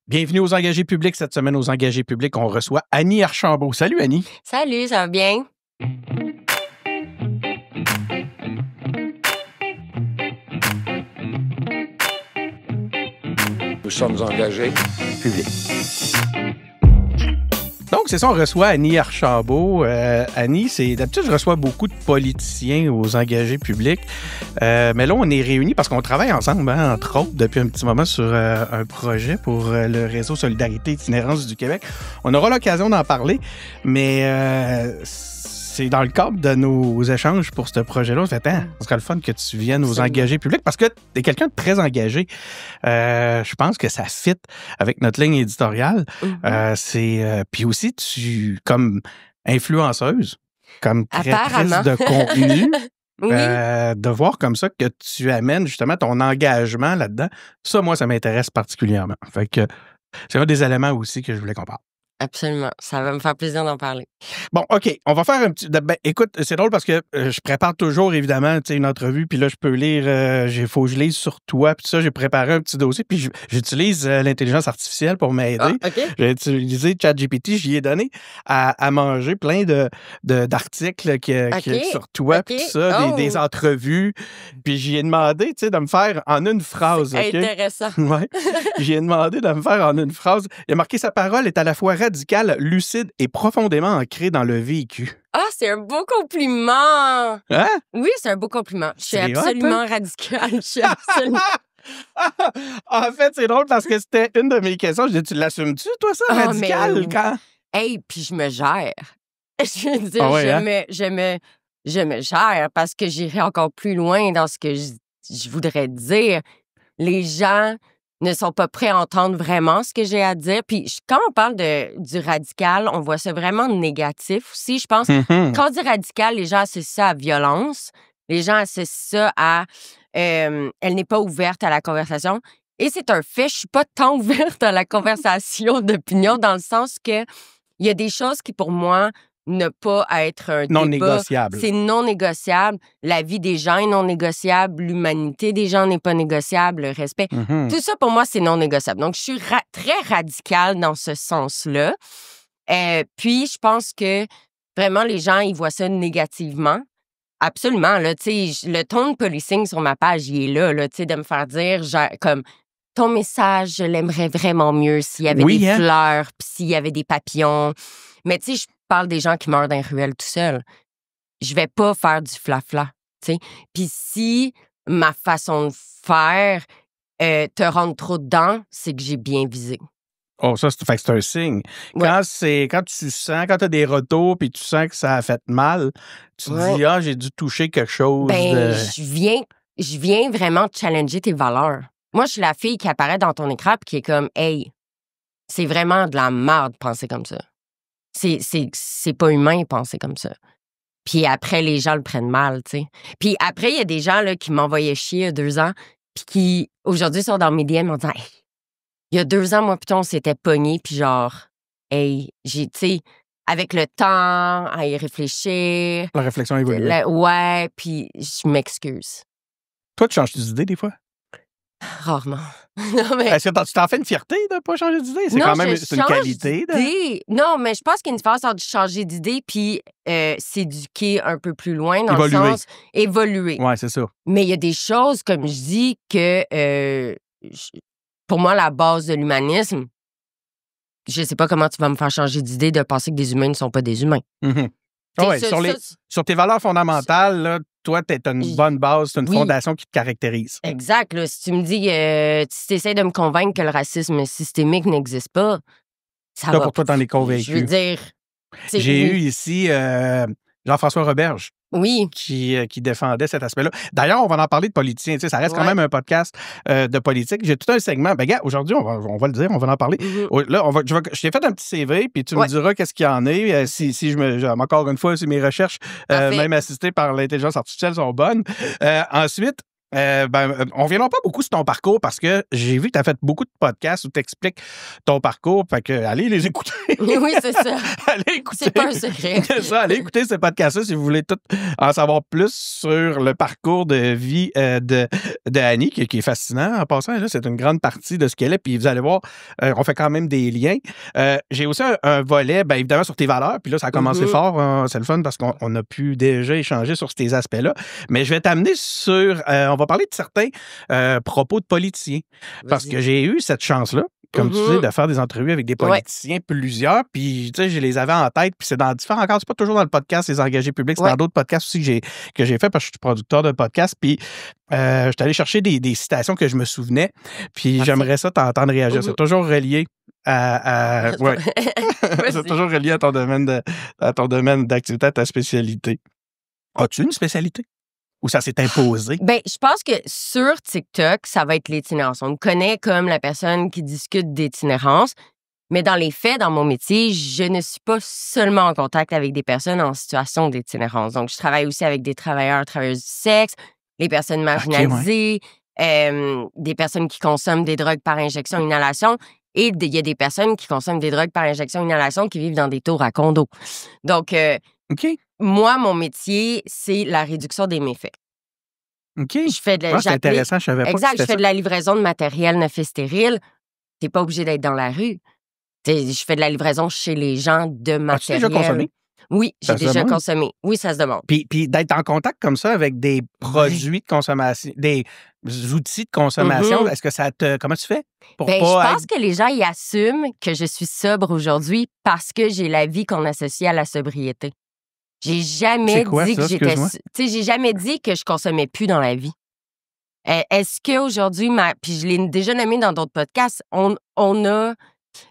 Bienvenue aux engagés publics. Cette semaine, aux engagés publics, on reçoit Annie Archambault. Salut, Annie. Salut, ça va bien? Nous sommes engagés Public. Donc, c'est ça, on reçoit Annie Archambault. Annie, d'habitude, je reçois beaucoup de politiciens aux engagés publics. Mais là, on est réunis parce qu'on travaille ensemble, entre autres, depuis un petit moment sur un projet pour le réseau Solidarité Itinérance du Québec. On aura l'occasion d'en parler, mais c'est dans le cadre de nos échanges pour ce projet-là. On se fait, ce serait le fun que tu viennes aux engagés publics parce que tu es quelqu'un de très engagé. Je pense que ça fit avec notre ligne éditoriale. Puis aussi, tu, comme influenceuse, comme créatrice de contenu, Oui. de voir comme ça que tu amènes justement ton engagement là-dedans, ça, moi, ça m'intéresse particulièrement. Fait que c'est un des éléments aussi que je voulais qu'on parle. Absolument. Ça va me faire plaisir d'en parler. Bon, OK. On va faire un petit... écoute, c'est drôle parce que je prépare toujours, évidemment, une entrevue, puis là, je peux lire... Il faut que je lise sur toi, puis ça, j'ai préparé un petit dossier, puis j'utilise l'intelligence artificielle pour m'aider. Ah, OK. J'ai utilisé ChatGPT, j'y ai donné à manger plein d'articles sur toi, puis tout ça, des entrevues, puis j'y ai demandé, tu sais, de me faire en une phrase. C'est intéressant. Ouais. J'y ai demandé de me faire en une phrase. Il a marqué: sa parole est à la fois radicale, lucide et profondément ancrée dans le vécu. Ah, c'est un beau compliment! Hein? Oui, c'est un beau compliment. Je suis C'est absolument radicale. Je suis absolument... En fait, c'est drôle parce que c'était une de mes questions. Je dis, tu l'assumes-tu, toi, ça, radical, quand? Hey, puis je me gère. Je veux dire, je me gère parce que j'irai encore plus loin dans ce que je voudrais dire. Les gens ne sont pas prêts à entendre vraiment ce que j'ai à dire. Puis quand on parle du radical, on voit ça vraiment négatif aussi. Je pense, quand on dit radical, les gens associent ça à violence. Les gens associent ça à elle n'est pas ouverte à la conversation. Et c'est un fait, je suis pas tant ouverte à la conversation d'opinion dans le sens que il y a des choses qui, pour moi, ne pas être un non débat. Négociable. C'est non négociable. La vie des gens est non négociable. L'humanité des gens n'est pas négociable. Le respect. Tout ça, pour moi, c'est non négociable. Donc, je suis très radicale dans ce sens-là. Puis, je pense que vraiment, les gens, ils voient ça négativement. Absolument. Là, le tone policing sur ma page, il est là de me faire dire, genre, comme, ton message, je l'aimerais vraiment mieux s'il y avait des fleurs, puis s'il y avait des papillons. Mais tu sais, je parle des gens qui meurent dans les ruelles tout seuls. Je vais pas faire du flafla, tu sais. Puis si ma façon de faire te rentre trop dedans, c'est que j'ai bien visé. Oh, ça, c'est un signe. Ouais. Quand tu as des retours puis tu sens que ça a fait mal, tu te dis, j'ai dû toucher quelque chose. Je viens vraiment challenger tes valeurs. Moi, je suis la fille qui apparaît dans ton écran puis qui est comme, hey, c'est vraiment de la merde penser comme ça. C'est pas humain penser comme ça. Puis après, les gens le prennent mal, tu sais. Puis après, il y a des gens là, qui m'envoyaient chier il y a 2 ans puis qui, aujourd'hui, sont dans mes DM en disant, hey, il y a 2 ans, moi, putain, on s'était pognés puis genre, hey, tu sais, avec le temps, à y réfléchir. La réflexion évolue. Ouais, puis je m'excuse. Toi, tu changes d'idée des fois? Rarement. Non, mais... Est-ce que tu t'en fais une fierté de ne pas changer d'idée? C'est quand même une qualité. Non, mais je pense qu'il y a une différence entre changer d'idée puis s'éduquer un peu plus loin dans le sens évoluer. Oui, c'est ça. Mais il y a des choses, comme je dis, que pour moi, la base de l'humanisme, je sais pas comment tu vas me faire changer d'idée de penser que des humains ne sont pas des humains. Sur tes valeurs fondamentales, là, toi, tu as une bonne base, tu as une fondation qui te caractérise. Exact. Là, si tu me dis, si tu essaies de me convaincre que le racisme systémique n'existe pas, ça va. Pour toi, t'en es convaincu. Je veux dire... J'ai eu ici Jean-François Roberge. Oui. Qui défendait cet aspect-là. D'ailleurs, on va en parler de politiciens. Ça reste quand même un podcast de politique. J'ai tout un segment. Ben, gars, aujourd'hui, on va le dire, on va en parler. Là, je t'ai fait un petit CV, puis tu me diras qu'est-ce qu'il y en est. Encore une fois, si mes recherches, même assistées par l'intelligence artificielle, sont bonnes. Ensuite, On ne reviendra pas beaucoup sur ton parcours parce que j'ai vu que tu as fait beaucoup de podcasts où tu expliques ton parcours. Fait que allez les écouter. Oui, c'est ça. Allez écouter. C'est pas un secret. C'est ça, allez écouter ces podcasts-là si vous voulez tout en savoir plus sur le parcours de vie de Annie, qui est fascinant en passant. Là, c'est une grande partie de ce qu'elle est. Puis vous allez voir, on fait quand même des liens. J'ai aussi un volet, évidemment, sur tes valeurs. Puis là, ça a commencé fort. Hein, c'est le fun parce qu'on a pu déjà échanger sur ces aspects-là. Mais je vais t'amener sur... on va parler de certains propos de politiciens. Parce que j'ai eu cette chance-là, comme tu sais, de faire des entrevues avec des politiciens, plusieurs. Puis, tu sais, je les avais en tête. Puis c'est dans différents... Encore, c'est pas toujours dans le podcast, les engagés publics. C'est dans d'autres podcasts aussi que j'ai fait parce que je suis producteur de podcasts. Puis, je suis allé chercher des citations que je me souvenais. Puis, j'aimerais ça t'entendre réagir. C'est toujours relié ouais. C'est toujours relié à ton domaine d'activité, à ta spécialité. As-tu une spécialité? Ou ça s'est imposé? Je pense que sur TikTok, ça va être l'itinérance. On me connaît comme la personne qui discute d'itinérance, mais dans les faits, dans mon métier, je ne suis pas seulement en contact avec des personnes en situation d'itinérance. Donc, je travaille aussi avec des travailleuses du sexe, les personnes marginalisées, des personnes qui consomment des drogues par injection, inhalation, et il y a des personnes qui consomment des drogues par injection, inhalation qui vivent dans des tours à condos. Donc, moi, mon métier, c'est la réduction des méfaits. OK. Je fais de c'est intéressant, je savais pas. Exact, je fais de la livraison de matériel neuf et stérile. T'es pas obligé d'être dans la rue. Je fais de la livraison chez les gens de matériel. As-tu déjà consommé? Oui, j'ai déjà consommé. Oui, ça se demande. Puis d'être en contact comme ça avec des produits de consommation, des outils de consommation, est-ce que ça te... Comment tu fais? Je pense que les gens y assument que je suis sobre aujourd'hui parce que j'ai la vie qu'on associe à la sobriété. J'ai jamais dit que j'étais... j'ai jamais dit que je consommais plus dans la vie. Est-ce qu'aujourd'hui, puis je l'ai déjà nommé dans d'autres podcasts, on a...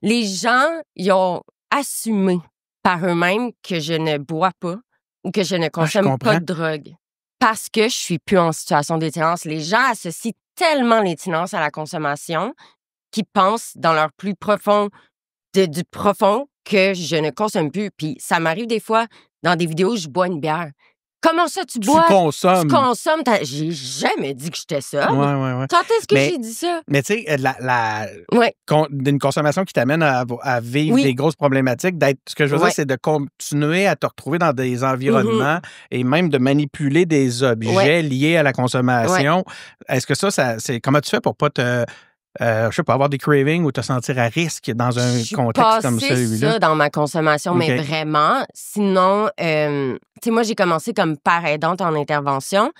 Les gens, ils ont assumé par eux-mêmes que je ne bois pas ou que je ne consomme pas de drogue parce que je suis plus en situation d'itinérance. Les gens associent tellement l'itinérance à la consommation qu'ils pensent dans leur plus profond, du profond, que je ne consomme plus. Puis ça m'arrive des fois, dans des vidéos, je bois une bière. Comment ça, tu bois? Tu consommes. Tu consommes. J'ai jamais dit que j'étais sobre. Ouais. Quand est-ce que j'ai dit ça? Mais tu sais, d'une consommation qui t'amène à vivre des grosses problématiques, ce que je veux dire, c'est de continuer à te retrouver dans des environnements et même de manipuler des objets liés à la consommation. Est-ce que ça c'est comment tu fais pour pas te... je sais pas, avoir des cravings ou te sentir à risque dans un contexte comme celui-là? Ça dans ma consommation, mais vraiment. Sinon, tu sais, moi, j'ai commencé comme père aidante en intervention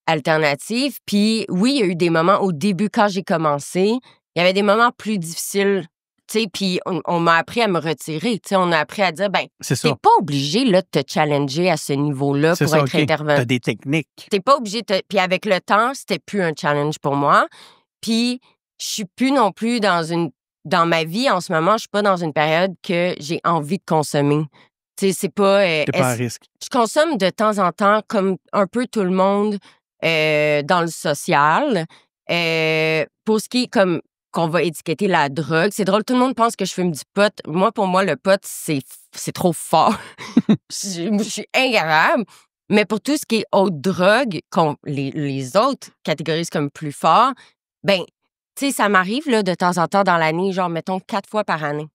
alternative. Puis oui, il y a eu des moments au début, quand j'ai commencé, il y avait des moments plus difficiles. Tu sais, puis on m'a appris à me retirer. Tu sais, on a appris à dire, t'es pas obligé là, de te challenger à ce niveau-là pour être intervenant. T'as des techniques. T'es pas obligé de... Puis avec le temps, c'était plus un challenge pour moi. Puis je suis plus non plus dans ma vie en ce moment, je suis pas dans une période que j'ai envie de consommer. Tu sais, c'est pas... T'es pas à risque. Je consomme de temps en temps, comme un peu tout le monde dans le social. Pour ce qui est comme qu'on va étiqueter la drogue, c'est drôle, tout le monde pense que je fume du pot. Moi, pour moi, le pot, c'est trop fort. Je suis incapable. Mais pour tout ce qui est autre drogue, les autres catégorisent comme plus fort, tu sais, ça m'arrive là, de temps en temps dans l'année, genre, mettons, 4 fois par année.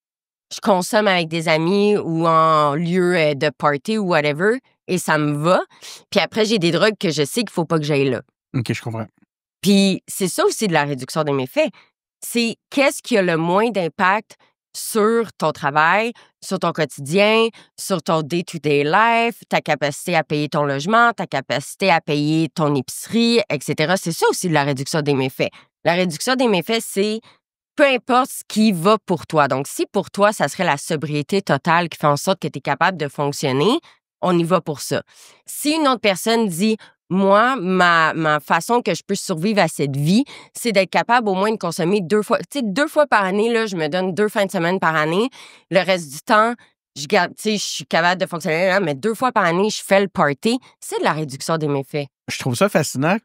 Je consomme avec des amis ou en lieu de party ou whatever, et ça me va. Puis après, j'ai des drogues que je sais qu'il faut pas que j'aille là. OK, je comprends. Puis c'est ça aussi de la réduction des méfaits. C'est qu'est-ce qui a le moins d'impact sur ton travail, sur ton quotidien, sur ton day-to-day life, ta capacité à payer ton logement, ta capacité à payer ton épicerie, etc. C'est ça aussi de la réduction des méfaits. La réduction des méfaits, c'est peu importe ce qui va pour toi. Donc, si pour toi, ça serait la sobriété totale qui fait en sorte que tu es capable de fonctionner, on y va pour ça. Si une autre personne dit, moi, ma façon que je peux survivre à cette vie, c'est d'être capable au moins de consommer 2 fois. Tu sais, 2 fois par année, là, je me donne 2 fins de semaine par année. Le reste du temps, je suis capable de fonctionner là, mais 2 fois par année, je fais le party. C'est de la réduction des méfaits. Je trouve ça fascinant.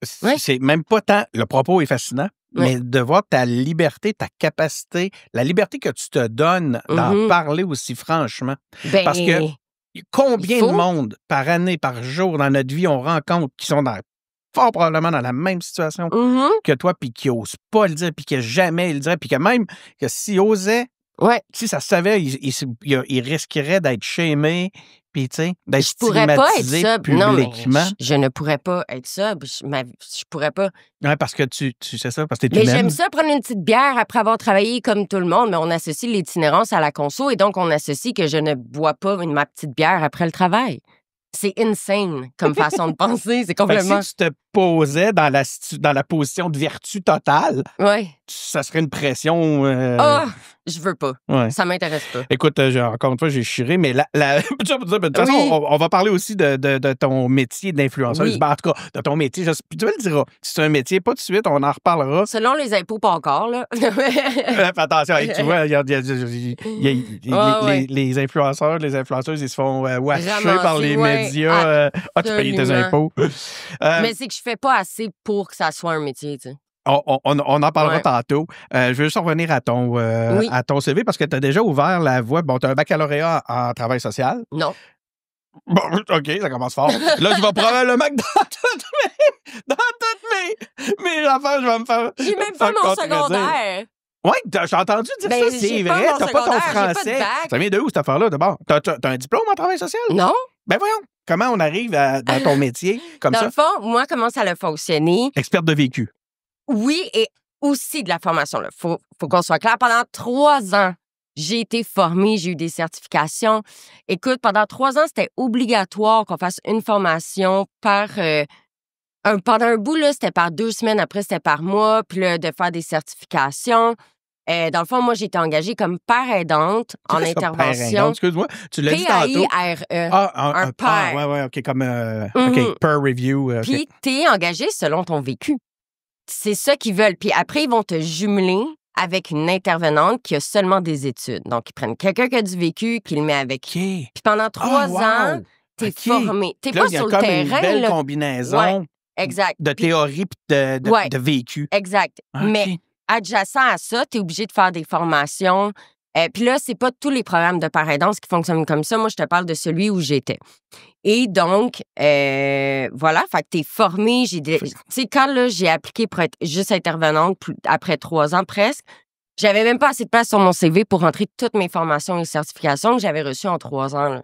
C'est même pas tant... Le propos est fascinant, mais de voir ta liberté, ta capacité, la liberté que tu te donnes d'en parler aussi franchement. Parce que combien de monde, par année, par jour, dans notre vie, on rencontre qui sont dans fort probablement dans la même situation que toi, puis qui n'ose pas le dire, puis que jamais il le dirait, puis que même que s'il osait, si ça se savait, il risquerait d'être shamé, puis tu sais, d'être stigmatisé publiquement. Non, je ne pourrais pas être sobre. Je pourrais pas. Oui, parce que tu sais ça, parce que t'es Mais humaine. j'aime ça, prendre une petite bière après avoir travaillé comme tout le monde, mais on associe l'itinérance à la conso, et donc on associe que je ne bois pas ma petite bière après le travail. C'est insane comme façon de penser. C'est complètement... Si tu te posais dans la position de vertu totale, ça serait une pression... je veux pas. Ça m'intéresse pas. Écoute, encore une fois, j'ai chiré, mais de toute façon, on va parler aussi de ton métier d'influenceuse. Oui. Ben, en tout cas, de ton métier. Tu me le diras. Si c'est un métier, pas tout de suite, on en reparlera. Selon les impôts, pas encore, là. Fais attention, tu vois, les influenceurs, les influenceuses, ils se font washer par les médias. Tu payes tes impôts. Mais c'est que je fais pas assez pour que ça soit un métier, tu sais. On en parlera tantôt. Je veux juste revenir à ton CV parce que tu as déjà ouvert la voie. Bon, tu as un baccalauréat en travail social. Non. Bon, OK, ça commence fort. Là, je vais probablement que dans toutes mes affaires, je vais me faire... J'ai même pas mon secondaire. Oui, j'ai entendu dire ça, c'est vrai. T'as pas ton français. Ça vient de où, cette affaire-là, d'abord? T'as un diplôme en travail social? Non. Ben voyons, comment on arrive dans ton métier comme ça? Dans le fond, moi, comment ça a fonctionné? Experte de vécu. Oui, et aussi de la formation. Il faut qu'on soit clair. Pendant 3 ans, j'ai été formée, j'ai eu des certifications. Écoute, pendant 3 ans, c'était obligatoire qu'on fasse une formation par... pendant un bout, là, c'était par 2 semaines. Après, c'était par mois. Puis là, de faire des certifications. Dans le fond, moi, j'ai été engagée comme père aidante en intervention. Excuse-moi, tu l'as dit tantôt. P-A-I-R-E. Un père. Oui, OK, comme OK, peer review. Puis, t'es engagé selon ton vécu. C'est ça qu'ils veulent. Puis après, ils vont te jumeler avec une intervenante qui a seulement des études. Donc, ils prennent quelqu'un qui a du vécu, qu'ils le met avec. Puis pendant 3 ans, t'es formé. T'es pas sur le terrain. Il y a une belle combinaison de théorie et de vécu. Exact. Okay. Mais adjacent à ça, t'es obligé de faire des formations. Puis là, c'est pas tous les programmes de paraidance qui fonctionnent comme ça. Moi, je te parle de celui où j'étais. Et donc, voilà, fait que t'es formé. Tu sais, quand là, j'ai appliqué pour être juste intervenante après 3 ans presque, j'avais même pas assez de place sur mon CV pour rentrer toutes mes formations et certifications que j'avais reçues en 3 ans. Là.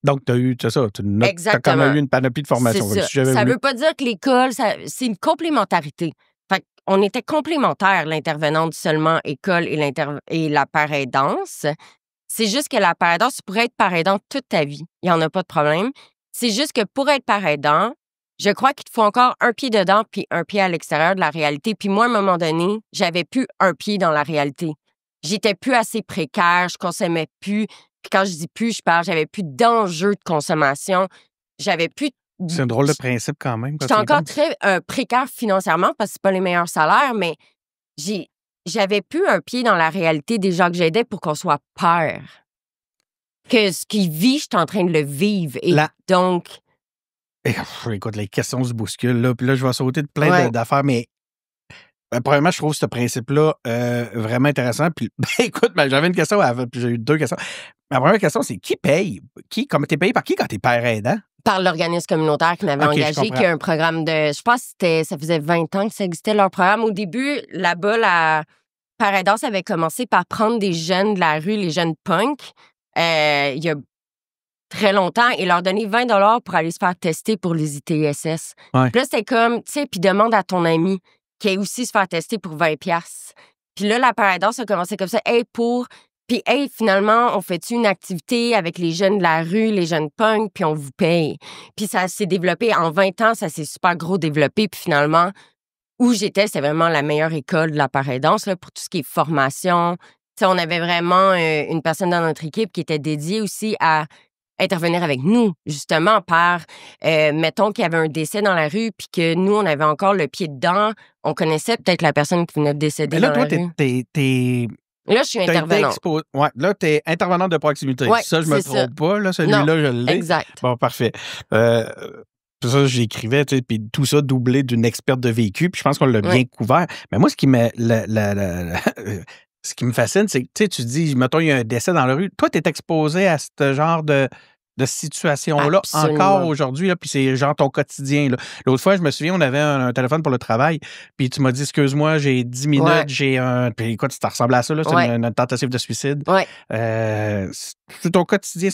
Donc, tu as eu, c'est ça, tu as quand même eu une panoplie de formations. Ça veut pas dire que l'école, c'est une complémentarité. Fait qu'on était complémentaires, l'intervenante seulement école et la paraidance. C'est juste que la paraidance, tu pourrais être paraidante toute ta vie. Il n'y en a pas de problème. C'est juste que pour être paraidant, je crois qu'il te faut encore un pied dedans puis un pied à l'extérieur de la réalité. Puis moi, à un moment donné, j'avais plus un pied dans la réalité. J'étais plus assez précaire, je consommais plus. Puis quand je dis plus, j'avais plus d'enjeux de consommation. J'avais plus... C'est un drôle de principe quand même. J'étais encore très précaire financièrement parce que c'est pas les meilleurs salaires, mais j'avais plus un pied dans la réalité des gens que j'aidais pour qu'on soit peur. Que ce qu'ils vivent, je suis en train de le vivre. Et donc... Écoute, les questions se bousculent. Là, puis là, je vais sauter de plein d'affaires, mais premièrement, je trouve ce principe-là vraiment intéressant. Puis, écoute, j'avais une question, puis j'ai eu 2 questions. Ma première question, c'est qui paye? Comment t'es payé par qui quand t'es père aidant? Par l'organisme communautaire qui m'avait engagé, qui a un programme de... Je pense que ça faisait 20 ans que ça existait, leur programme. Au début, là-bas, la paraidance avait commencé par prendre des jeunes de la rue, les jeunes punks, il y a très longtemps, et leur donner 20 $ pour aller se faire tester pour les ITSS. Ouais. Puis là, c'était comme, tu sais, puis demande à ton ami qui aille aussi se faire tester pour 20$. Puis là, la paraidance a commencé comme ça. Puis, finalement, on fait une activité avec les jeunes de la rue, les jeunes punks, puis on vous paye. Puis ça s'est développé. En 20 ans, ça s'est super gros développé. Puis finalement, où j'étais, c'est vraiment la meilleure école de la paraidance là, pour tout ce qui est formation. Tu sais, on avait vraiment une personne dans notre équipe qui était dédiée aussi à intervenir avec nous, justement, par, mettons qu'il y avait un décès dans la rue, puis que nous, on avait encore le pied dedans. On connaissait peut-être la personne qui venait de décéder dans la rue. Là, je suis intervenante. Là, tu es intervenante de proximité. Ça, je me trompe pas. Là, celui-là, je l'ai. Exact. Bon, parfait. Ça, j'écrivais, tu sais, puis tout ça doublé d'une experte de vécu, puis je pense qu'on l'a bien couvert. Mais moi, ce qui me fascine, c'est que tu dis, mettons, il y a un décès dans la rue. Toi, tu es exposé à ce genre de de situations-là encore aujourd'hui, là, puis c'est genre ton quotidien. Là. L'autre fois, je me souviens, on avait un téléphone pour le travail, puis tu m'as dit, excuse-moi, j'ai 10 minutes, j'ai un... Puis écoute, ça ressemble à ça, là, c'est une tentative de suicide. C'est ton quotidien,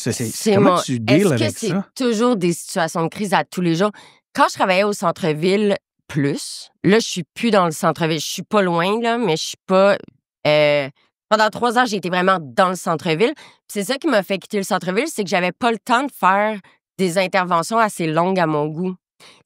comment tu deals avec ça? Est-ce que c'est toujours des situations de crise à tous les jours? Quand je travaillais au centre-ville, là, je suis plus dans le centre-ville. Je suis pas loin, là, mais je suis pas... Pendant 3 ans, j'ai été vraiment dans le centre-ville. C'est ça qui m'a fait quitter le centre-ville, c'est que j'avais pas le temps de faire des interventions assez longues à mon goût.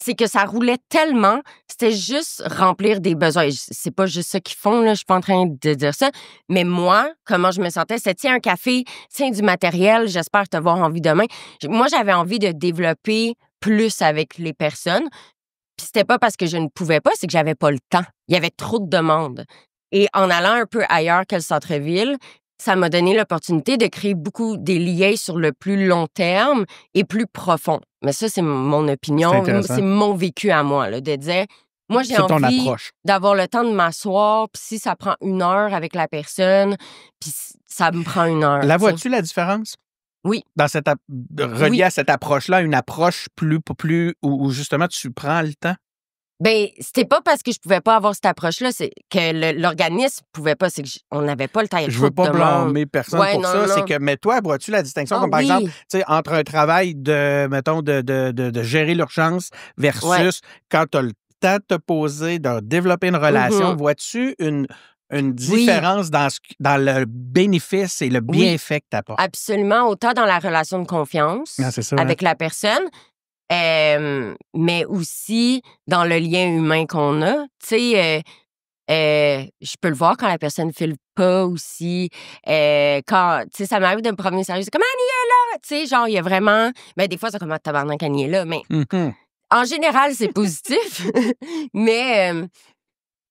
C'est que ça roulait tellement, c'était juste remplir des besoins. C'est pas juste ça qu'ils font, là, je suis pas en train de dire ça. Mais moi, comment je me sentais, c'est tiens un café, tiens du matériel, j'espère te voir en vie demain. Moi, j'avais envie de développer plus avec les personnes. Puis c'était pas parce que je ne pouvais pas, c'est que j'avais pas le temps. Il y avait trop de demandes. Et en allant un peu ailleurs que le centre-ville, ça m'a donné l'opportunité de créer beaucoup des liens sur le plus long terme et plus profond. Mais ça, c'est mon opinion. C'est mon vécu à moi, là, de dire, moi, j'ai envie d'avoir le temps de m'asseoir, puis si ça prend 1 heure avec la personne, puis ça me prend 1 heure. La vois-tu, la différence? Oui. Dans cette relié à cette approche-là, une approche plus où justement tu prends le temps? Bien, c'était pas parce que je pouvais pas avoir cette approche-là, c'est que l'organisme pouvait pas, c'est qu'on n'avait pas le temps. Je veux pas blâmer personne pour ça, c'est que, mais toi, vois-tu la distinction, comme par exemple, tu sais, entre un travail de gérer l'urgence versus quand tu as le temps de te poser, de développer une relation, vois-tu une différence dans le bénéfice et le bienfait que tu apportes? Absolument, autant dans la relation de confiance avec la personne, mais aussi dans le lien humain qu'on a. Tu sais, je peux le voir quand la personne ne file pas aussi. Quand, tu sais, ça m'arrive de me promener sérieux, c'est comme Annie est là! Tu sais, genre, il y a vraiment... Ben, des fois, c'est comme tabarnak, Annie est là, mais en général, c'est positif. Mais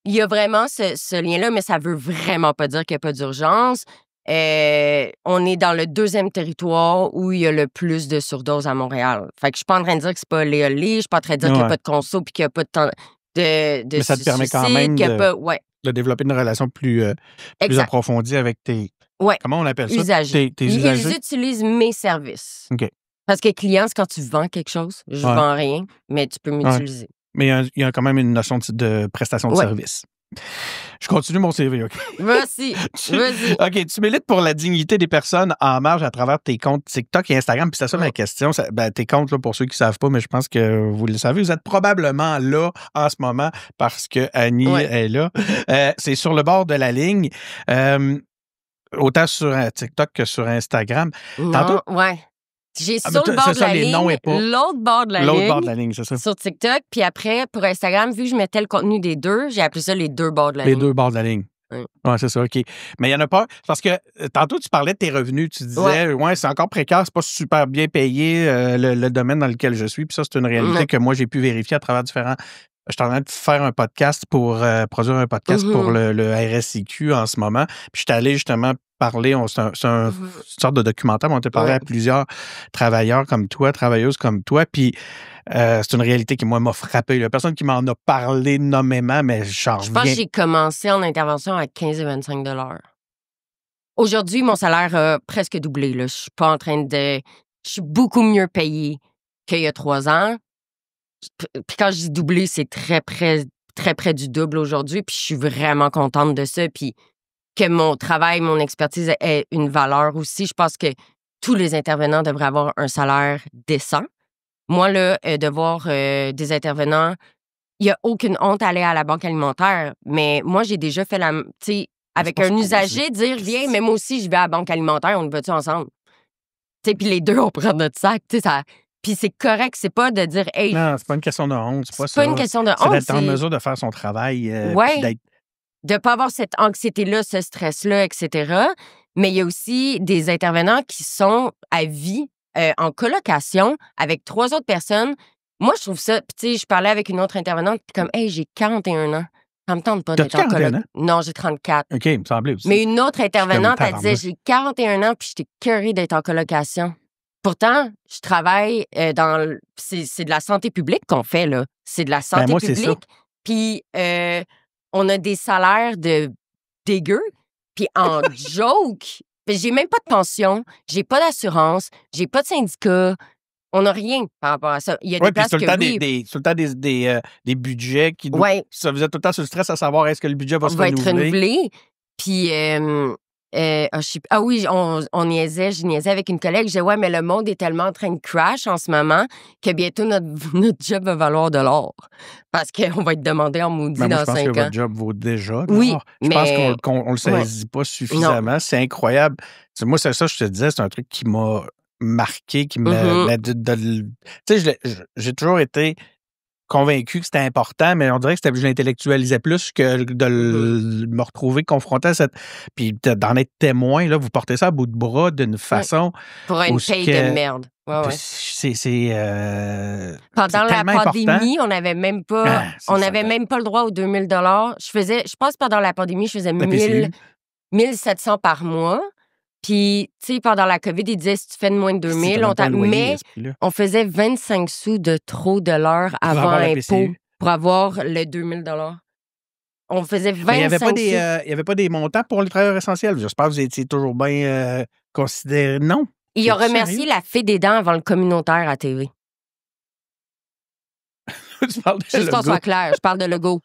il y a vraiment ce lien-là, mais ça veut vraiment pas dire qu'il n'y a pas d'urgence. On est dans le 2e territoire où il y a le plus de surdoses à Montréal. Fait que je suis pas en train de dire que c'est pas léolé, je suis pas en train de dire qu'il n'y a pas de conso puis qu'il n'y a pas de temps de mais ça te permet quand même de développer une relation plus approfondie avec tes... Comment on appelle ça? Usagers. Tes usagers? Ils utilisent mes services. OK. Parce que client, c'est quand tu vends quelque chose. Je vends rien, mais tu peux m'utiliser. Mais il y a quand même une notion de prestation de service. Je continue mon CV, OK? Vas-y. OK, tu milites pour la dignité des personnes en marge à travers tes comptes TikTok et Instagram. Puis c'est ça ma question. Tes comptes, là, pour ceux qui ne savent pas, mais je pense que vous le savez, vous êtes probablement là en ce moment parce que Annie est là. C'est sur le bord de la ligne. Autant sur TikTok que sur Instagram. Tantôt, j'ai sur le bord de la ligne, l'autre bord de la ligne, c'est ça. Sur TikTok. Puis après, pour Instagram, vu que je mettais le contenu des deux, j'ai appelé ça les 2 bords de la ligne. Les 2 bords de la ligne. Oui, c'est ça, OK. Mais il y en a pas... Parce que tantôt, tu parlais de tes revenus. Tu disais, c'est encore précaire, c'est pas super bien payé le domaine dans lequel je suis. Puis ça, c'est une réalité que moi, j'ai pu vérifier à travers différents... Je suis en train de faire un podcast produire un podcast pour le RSIQ en ce moment. Puis je suis allé justement parler, c'est une sorte de documentaire, on t'a parlé à plusieurs travailleurs comme toi, travailleuses comme toi, puis c'est une réalité qui, moi, m'a frappé. Il y a personne qui m'en a parlé nommément, mais je pense que j'ai commencé en intervention à 15 et 25 $. Aujourd'hui, mon salaire a presque doublé. Là. Je suis pas en train de... Je suis beaucoup mieux payée qu'il y a 3 ans. Puis quand je dis doublé, c'est très près du double aujourd'hui, puis je suis vraiment contente de ça, puis que mon travail, mon expertise ait une valeur aussi. Je pense que tous les intervenants devraient avoir un salaire décent. Moi, là, de voir des intervenants, il n'y a aucune honte à aller à la banque alimentaire, mais moi, j'ai déjà fait tu sais, avec un usager, dire, viens, mais moi aussi, je vais à la banque alimentaire, on y va-tu ensemble? Tu sais, puis les deux, on prend notre sac, tu sais, ça... Puis c'est correct, c'est pas de dire, hey... Non, c'est pas une question de honte, c'est pas ça. C'est pas une question de honte. C'est d'être en mesure de faire son travail. De pas avoir cette anxiété-là, ce stress-là, etc. Mais il y a aussi des intervenants qui sont à vie, en colocation, avec 3 autres personnes. Moi, je trouve ça... Puis tu sais, je parlais avec une autre intervenante, puis comme, hey, j'ai 41 ans. Ça me tente pas d'être en colocation. Non, j'ai 34. OK, il me semblait aussi. Mais une autre intervenante, elle disait, j'ai 41 ans, puis j'étais curée d'être en colocation. Pourtant, je travaille dans... C'est de la santé publique qu'on fait, là. C'est de la santé publique. Puis, on a des salaires de dégueu. Puis, en joke, J'ai même pas de pension, j'ai pas d'assurance, j'ai pas de syndicat. On n'a rien par rapport à ça. Il y a des places tout le que temps oui. tout le temps des budgets qui nous... Ouais. Ça faisait tout le temps sur le stress à savoir est-ce que le budget va se renouveler. être renouvelé. Puis, oui, on niaisait, je niaisais avec une collègue. Je disais, ouais, mais le monde est tellement en train de crash en ce moment que bientôt notre job va valoir de l'or. Parce qu'on va être demandé en maudit Mais moi, dans 5 ans. Je pense que votre job vaut déjà de oui, l'or. Je pense qu'on le saisit pas suffisamment. Non. C'est incroyable. Moi, c'est ça, je te disais, c'est un truc qui m'a marqué, qui me... Tu sais, j'ai toujours été convaincu que c'était important, mais on dirait que je l'intellectualisais plus que de me retrouver confronté à cette... Puis d'en être témoin, là, vous portez ça à bout de bras d'une façon... Pour une paye de merde. Ouais. Pendant la pandémie, on n'avait même pas... même pas le droit aux 2000 $. Je pense pendant la pandémie, je faisais 1700 par mois. Puis, tu sais, pendant la COVID, ils disaient, si tu fais de moins de 2000, mais on faisait 25 sous de trop de l'heure avant impôt pour avoir le 2000 $. On faisait 25 sous. Il n'y avait pas des montants pour les travailleurs essentiels. J'espère que vous étiez toujours bien considéré. Non. Il a remercié la fée des dents avant le communautaire à TV. Tu parles de juste qu'on soit clair, je parle de Legault.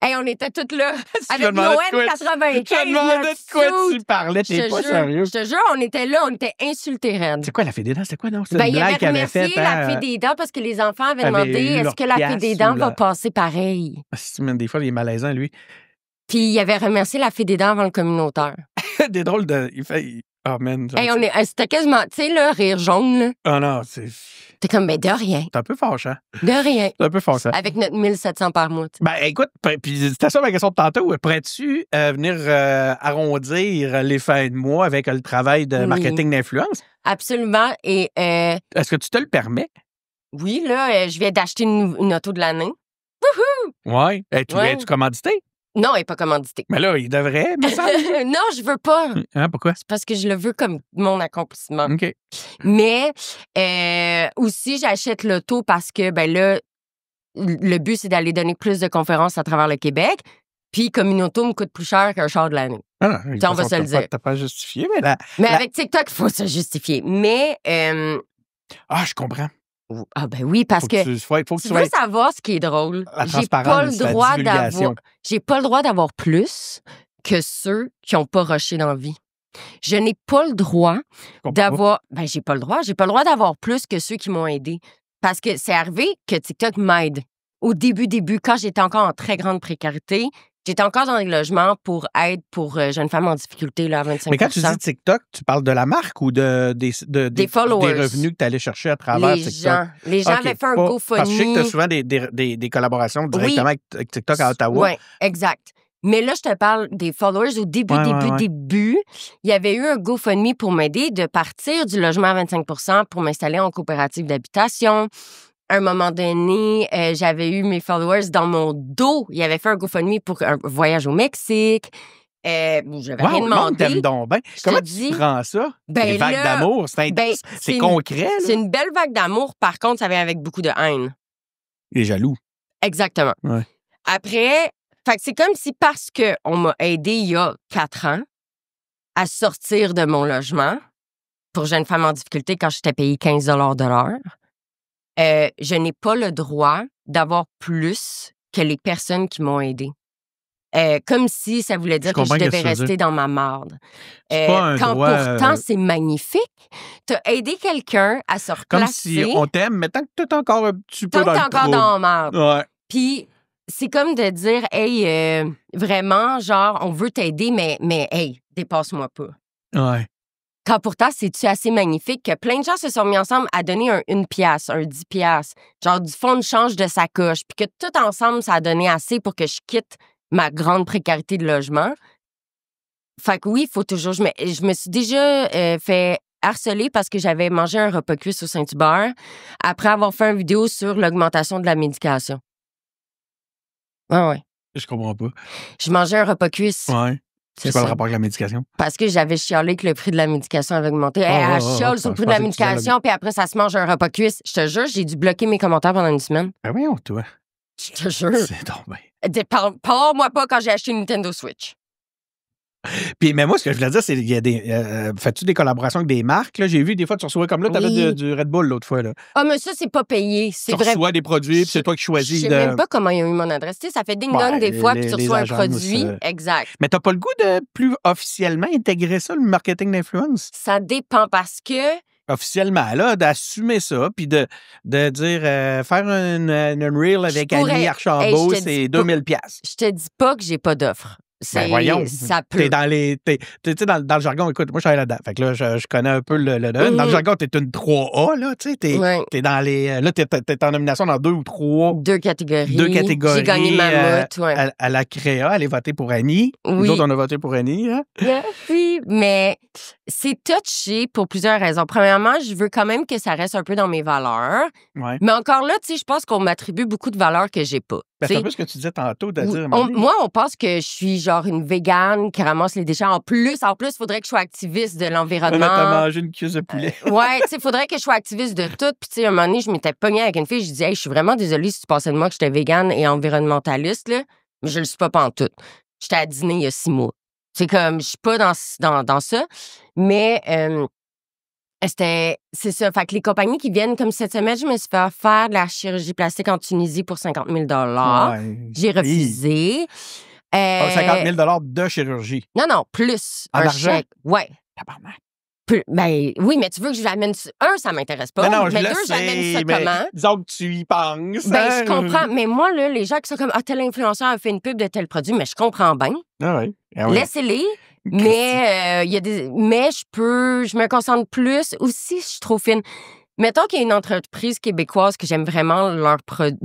Hey, on était toutes là avec nos N95. Je me demandais de quoi tu parlais. T'es pas sérieux. Je te jure, on était là, on était insultés, Red. C'est quoi la fée des dents? C'était quoi, non? Il avait remercié la fée des dents parce que les enfants avaient demandé est-ce que la fée des dents va passer pareil? Des fois, il est malaisant, lui. Puis il avait remercié la fée des dents avant le communautaire. Des drôles de... Oh, man. Hey, c'était quasiment... Tu sais, là, rire jaune, là. Oh non, c'est... T'es comme, de rien. C'est un peu fâchant. De rien. C'est un peu fâchant. Avec notre 1700 par mois. T'sais. Écoute, puis c'était ça ma question de tantôt. Pourrais-tu venir arrondir les fins de mois avec le travail de marketing d'influence? Absolument. Et est-ce que tu te le permets? Oui, là, je viens d'acheter une auto de l'année. Wouhou! Oui. Tu commandité? Non, elle n'est pas commanditée. Mais là, il devrait, mais ça... Non, je veux pas. Hein, pourquoi? C'est parce que je le veux comme mon accomplissement. OK. Mais aussi, j'achète l'auto parce que, là, le but, c'est d'aller donner plus de conférences à travers le Québec. Puis, comme une auto me coûte plus cher qu'un char de l'année. Ah non, on va se le dire. T'as pas justifié, mais avec TikTok, il faut se justifier. Mais... je comprends. Ah ben oui, parce que tu veux savoir ce qui est drôle. J'ai pas le droit d'avoir plus que ceux qui n'ont pas rushé dans la vie. Je n'ai pas le droit d'avoir... j'ai pas le droit. J'ai pas le droit d'avoir plus que ceux qui m'ont aidé. Parce que c'est arrivé que TikTok m'aide. Au début, quand j'étais encore en très grande précarité, j'étais encore dans les logements pour aide pour jeunes femmes en difficulté là, à 25 %. Mais quand tu dis TikTok, tu parles de la marque ou des followers. Des revenus que tu allais chercher à travers TikTok? Les gens avaient fait un GoFundMe. Parce que je sais que tu as souvent des collaborations directement avec TikTok à Ottawa. Oui, exact. Mais là, je te parle des followers. Au début, il y avait eu un GoFundMe pour m'aider de partir du logement à 25 % pour m'installer en coopérative d'habitation. À un moment donné, j'avais eu mes followers dans mon dos. Il avait fait un GoFundMe pour un voyage au Mexique. J'avais rien demandé. Comment tu prends ça? Des vagues d'amour, c'est concret. Là. C'est une belle vague d'amour. Par contre, ça vient avec beaucoup de haine. Il est jaloux. Exactement. Ouais. Après, c'est comme si parce qu'on m'a aidé il y a 4 ans à sortir de mon logement pour jeunes femmes en difficulté quand j'étais payée 15 $ de l'heure, je n'ai pas le droit d'avoir plus que les personnes qui m'ont aidé. Comme si ça voulait dire que je devais rester dans ma marde. Quand pourtant, c'est magnifique. Tu as aidé quelqu'un à se replacer. Comme si on t'aime, mais tant que tu es encore un petit peu dans le trou. Tant que tu es encore dans la marde. Ouais. Puis, c'est comme de dire, hey, vraiment, genre, on veut t'aider, mais hey, dépasse-moi pas. Ouais. Quand pourtant, c'est-tu assez magnifique que plein de gens se sont mis ensemble à donner un 1 piastre, un 10 piastres, genre du fonds de change de sacoche, puis que tout ensemble, ça a donné assez pour que je quitte ma grande précarité de logement. Fait que oui, il faut toujours... Je me suis déjà fait harceler parce que j'avais mangé un repas cuisse au Saint-Hubert après avoir fait une vidéo sur l'augmentation de la médication. Ouais. Je comprends pas. Je mangeais un repas cuisse. Ouais. C'est quoi le rapport avec la médication? Parce que j'avais chialé que le prix de la médication avait augmenté. Elle chiale sur le prix de la médication, puis après, ça se mange un repas cuisse. Je te jure, j'ai dû bloquer mes commentaires pendant une semaine. Ben voyons, toi. Je te jure. C'est donc bien. Parle-moi pas quand j'ai acheté une Nintendo Switch. Puis, mais moi, ce que je voulais dire, c'est qu'il y a des. Fais-tu des collaborations avec des marques? Là? J'ai vu des fois, tu reçois comme là, tu avais du Red Bull l'autre fois. Là. Ah, mais ça, c'est pas payé. C'est tu reçois des produits, puis c'est toi qui choisis. Je sais même pas comment ils ont eu mon adresse. Tu sais, ça fait ding-dong des fois, puis tu reçois un produit. Exact. Mais t'as pas le goût de plus officiellement intégrer ça, le marketing d'influence? Ça dépend parce que. Officiellement, là, d'assumer ça, puis de dire, faire une reel avec Annie Archambault, c'est 2000$. Je te dis pas que j'ai pas d'offre. Ben voyons, ça peut. T'es dans le jargon, écoute, moi je suis là-dedans. Fait que là, je connais un peu le Dans le jargon, t'es une 3A, là, tu sais, t'es dans les. Là, t'es en nomination dans 2 ou 3. 2 catégories. J'ai J'ai gagné Mammouth, à la Créa, elle est votée pour Annie. Oui. Nous autres, on a voté pour Annie, hein? Oui, mais c'est touché pour plusieurs raisons. Premièrement, je veux quand même que ça reste un peu dans mes valeurs. Ouais. Mais encore là, tu sais, je pense qu'on m'attribue beaucoup de valeurs que j'ai pas. Ben, c'est un peu ce que tu disais tantôt, de dire. Moi, on pense que je suis genre une végane qui ramasse les déchets. En plus, il faudrait que je sois activiste de l'environnement. T'as mangé une cuisse de poulet. Ouais, tu sais, il faudrait que je sois activiste de tout. Puis, tu sais, un moment donné, je m'étais pognée avec une fille. Je disais, hey, je suis vraiment désolée si tu pensais de moi que j'étais végane et environnementaliste, là. Mais je le suis pas pantoute. J'étais à dîner il y a 6 mois. C'est comme, je suis pas dans ça. Mais, c'est ça. Fait que les compagnies qui viennent, comme cette semaine, je me suis fait faire de la chirurgie plastique en Tunisie pour 50 000 Ouais. J'ai refusé. 50 000 de chirurgie. Non, plus. En argent? Chèque. Ouais. Tabarnak. Ben oui, mais tu veux que je l'amène. Ça m'intéresse pas. Non, mais deux, j'amène ça comment? Disons que tu y penses. Ben, je comprends. Mais moi, là, les gens qui sont comme, tel influenceur a fait une pub de tel produit, mais je comprends bien. Ah oui. Laissez-les. Mais il y a mais je me concentre plus aussi, je suis trop fine. Mettons qu'il y a une entreprise québécoise que j'aime vraiment leur produit,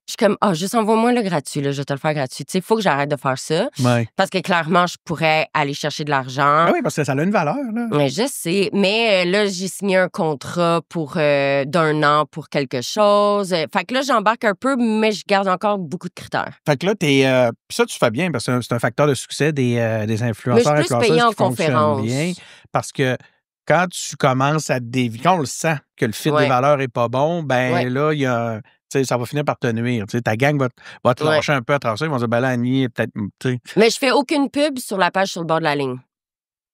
je suis comme, juste envoie-moi le gratuit, là, je vais te le faire gratuit. Tu sais, il faut que j'arrête de faire ça. Ouais. Parce que clairement, je pourrais aller chercher de l'argent. Ah oui, parce que ça a une valeur, là. Mais je sais. Mais là, j'ai signé un contrat pour d'1 an pour quelque chose. Fait que là, j'embarque un peu, mais je garde encore beaucoup de critères. Fait que là, puis ça, tu fais bien, parce que c'est un facteur de succès des influenceurs, mais je suis plus payée en qui fonctionnent conférence. bien. Parce que quand tu commences à dévier, quand on le sent que le fit des valeurs est pas bon, ben là, il y a, ça va finir par te nuire. T'sais, ta gang va te lâcher un peu à travers ça. Ils vont dire, ben là, Annie, peut-être. Mais je fais aucune pub sur la page sur le bord de la ligne.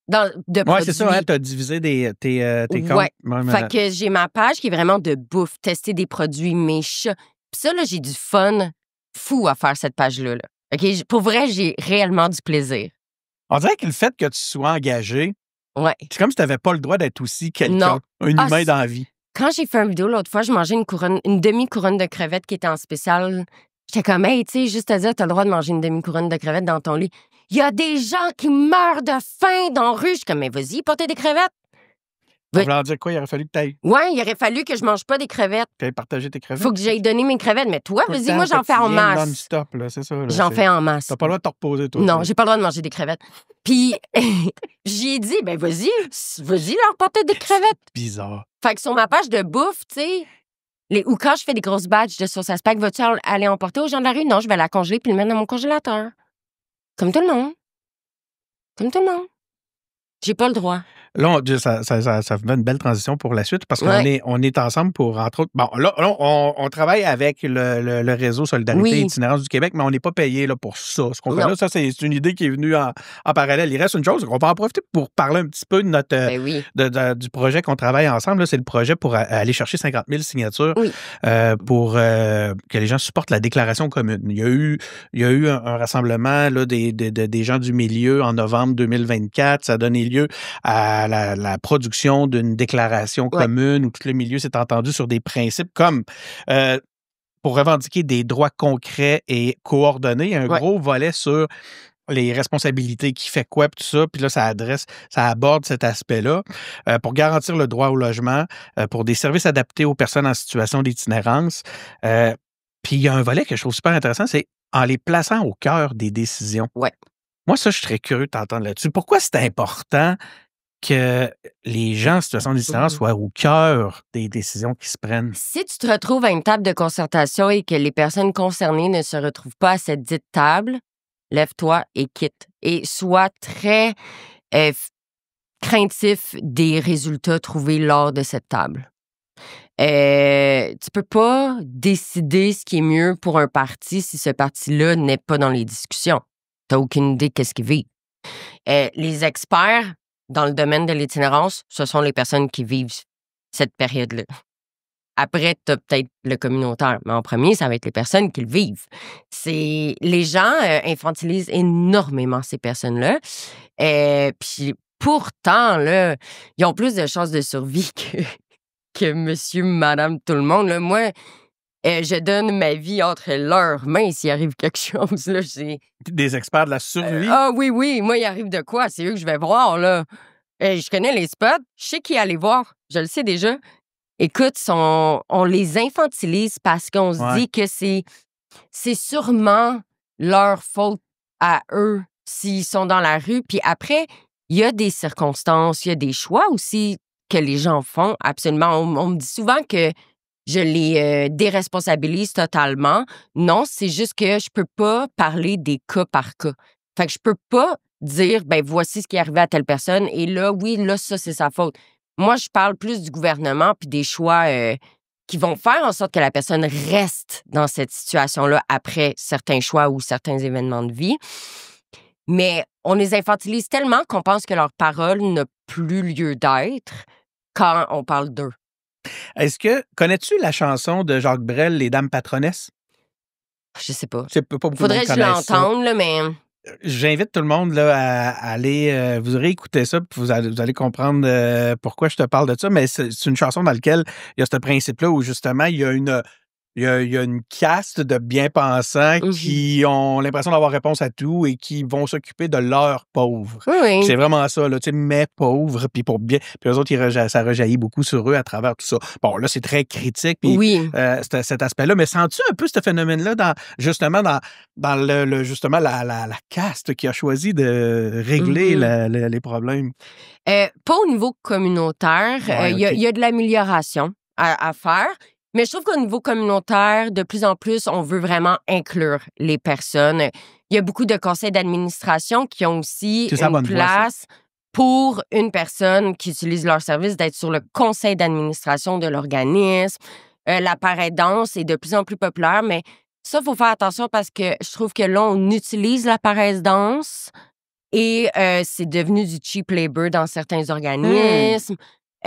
Oui, c'est ça, hein, tu as divisé tes comptes. Ouais. Fait que j'ai ma page qui est vraiment de bouffe, tester des produits, mes chats. Puis ça, là, j'ai du fun fou à faire cette page-là. Là. OK? Pour vrai, j'ai réellement du plaisir. On dirait que le fait que tu sois engagé, c'est comme si tu n'avais pas le droit d'être aussi quelqu'un, un humain dans la vie. Quand j'ai fait une vidéo l'autre fois, je mangeais une demi-couronne de crevettes qui était en spécial. J'étais comme, hey, tu sais, juste à dire, t'as le droit de manger une demi-couronne de crevettes dans ton lit. Il y a des gens qui meurent de faim dans la rue. Je suis comme, mais vas-y, portez des crevettes. Ça voulait dire quoi? Il aurait fallu que tu ailles. Ouais, il aurait fallu que je mange pas des crevettes. Tu aies partagé tes crevettes. Faut que j'aille donner mes crevettes. Mais toi, vas-y, moi, j'en fais en masse. Non-stop, là, c'est ça. Là, j'en fais en masse. T'as pas le droit de te reposer, toi. Non, j'ai pas le droit de manger des crevettes. Puis, j'ai dit, ben vas-y, leur porter des crevettes. Bizarre. Fait que sur ma page de bouffe, tu sais, ou quand je fais des grosses batches de sauce à spag, vas-tu aller emporter aux gens de la rue? Non, je vais la congeler puis le mettre dans mon congélateur. Comme tout le monde. J'ai pas le droit. Là, ça fait une belle transition pour la suite parce qu'on est ensemble pour, entre autres... Bon, là, on travaille avec le réseau Solidarité et Itinérance du Québec, mais on n'est pas payé là, pour ça. Ce qu'on fait là, ça, c'est une idée qui est venue en parallèle. Il reste une chose, on va en profiter pour parler un petit peu de notre du projet qu'on travaille ensemble. Là, c'est le projet pour aller chercher 50 000 signatures pour que les gens supportent la déclaration commune. Il y a eu un rassemblement là, des gens du milieu en novembre 2024. Ça a donné lieu à la production d'une déclaration commune où tout le milieu s'est entendu sur des principes comme pour revendiquer des droits concrets et coordonnés. Il y a un gros volet sur les responsabilités, qui fait quoi, puis tout ça. Puis là, ça aborde cet aspect-là pour garantir le droit au logement, pour des services adaptés aux personnes en situation d'itinérance. Puis il y a un volet que je trouve super intéressant, c'est en les plaçant au cœur des décisions. Ouais. Moi, ça, je serais curieux de t'entendre là-dessus. Pourquoi c'est important que les gens en situation d'itinérance soient au cœur des décisions qui se prennent? Si tu te retrouves à une table de concertation et que les personnes concernées ne se retrouvent pas à cette dite table, lève-toi et quitte. Et sois très craintif des résultats trouvés lors de cette table. Tu peux pas décider ce qui est mieux pour un parti si ce parti-là n'est pas dans les discussions. T'as aucune idée qu'est-ce qu'il vit. Les experts dans le domaine de l'itinérance, ce sont les personnes qui vivent cette période-là. Après, tu as peut-être le communautaire, mais en premier, ça va être les personnes qui le vivent. Les gens infantilisent énormément ces personnes-là. Puis pourtant, là, ils ont plus de chances de survie que monsieur, madame, tout le monde. Là. Moi, je donne ma vie entre leurs mains s'il arrive quelque chose. Là, des experts de la survie? Oui. Moi, il arrive de quoi? C'est eux que je vais voir, là. Je connais les spots. Je sais qui aller voir. Je le sais déjà. Écoute, on les infantilise parce qu'on se dit que c'est sûrement leur faute à eux s'ils sont dans la rue. Puis après, il y a des circonstances, il y a des choix aussi que les gens font, absolument. On me dit souvent que je les déresponsabilise totalement. Non, c'est juste que je peux pas parler des cas par cas. Fait que je peux pas dire, voici ce qui est arrivé à telle personne et là, oui, là, ça, c'est sa faute. Moi, je parle plus du gouvernement puis des choix qui vont faire en sorte que la personne reste dans cette situation-là après certains choix ou certains événements de vie. Mais on les infantilise tellement qu'on pense que leur parole n'a plus lieu d'être quand on parle d'eux. Connais-tu la chanson de Jacques Brel, Les Dames Patronesses? Je sais pas. Pas beaucoup Faudrait que je l'entende, là, mais... J'invite tout le monde là, à aller vous réécouter ça, puis vous allez comprendre pourquoi je te parle de ça, mais c'est une chanson dans laquelle il y a ce principe-là où justement il y a une caste de bien-pensants qui ont l'impression d'avoir réponse à tout et qui vont s'occuper de leurs pauvres. Oui. C'est vraiment ça, là, tu sais, mes pauvres, puis pour bien. Puis eux autres, ça rejaillit beaucoup sur eux à travers tout ça. Bon, là, c'est très critique, puis cet aspect-là. Mais sens-tu un peu ce phénomène-là dans justement la caste qui a choisi de régler les problèmes? Pas au niveau communautaire. Il y a de l'amélioration à faire. Mais je trouve qu'au niveau communautaire, de plus en plus, on veut vraiment inclure les personnes. Il y a beaucoup de conseils d'administration qui ont aussi une place pour une personne qui utilise leur service d'être sur le conseil d'administration de l'organisme. La paraidance est de plus en plus populaire, mais ça, il faut faire attention parce que je trouve que là, on utilise la paraidance et c'est devenu du cheap labor dans certains organismes.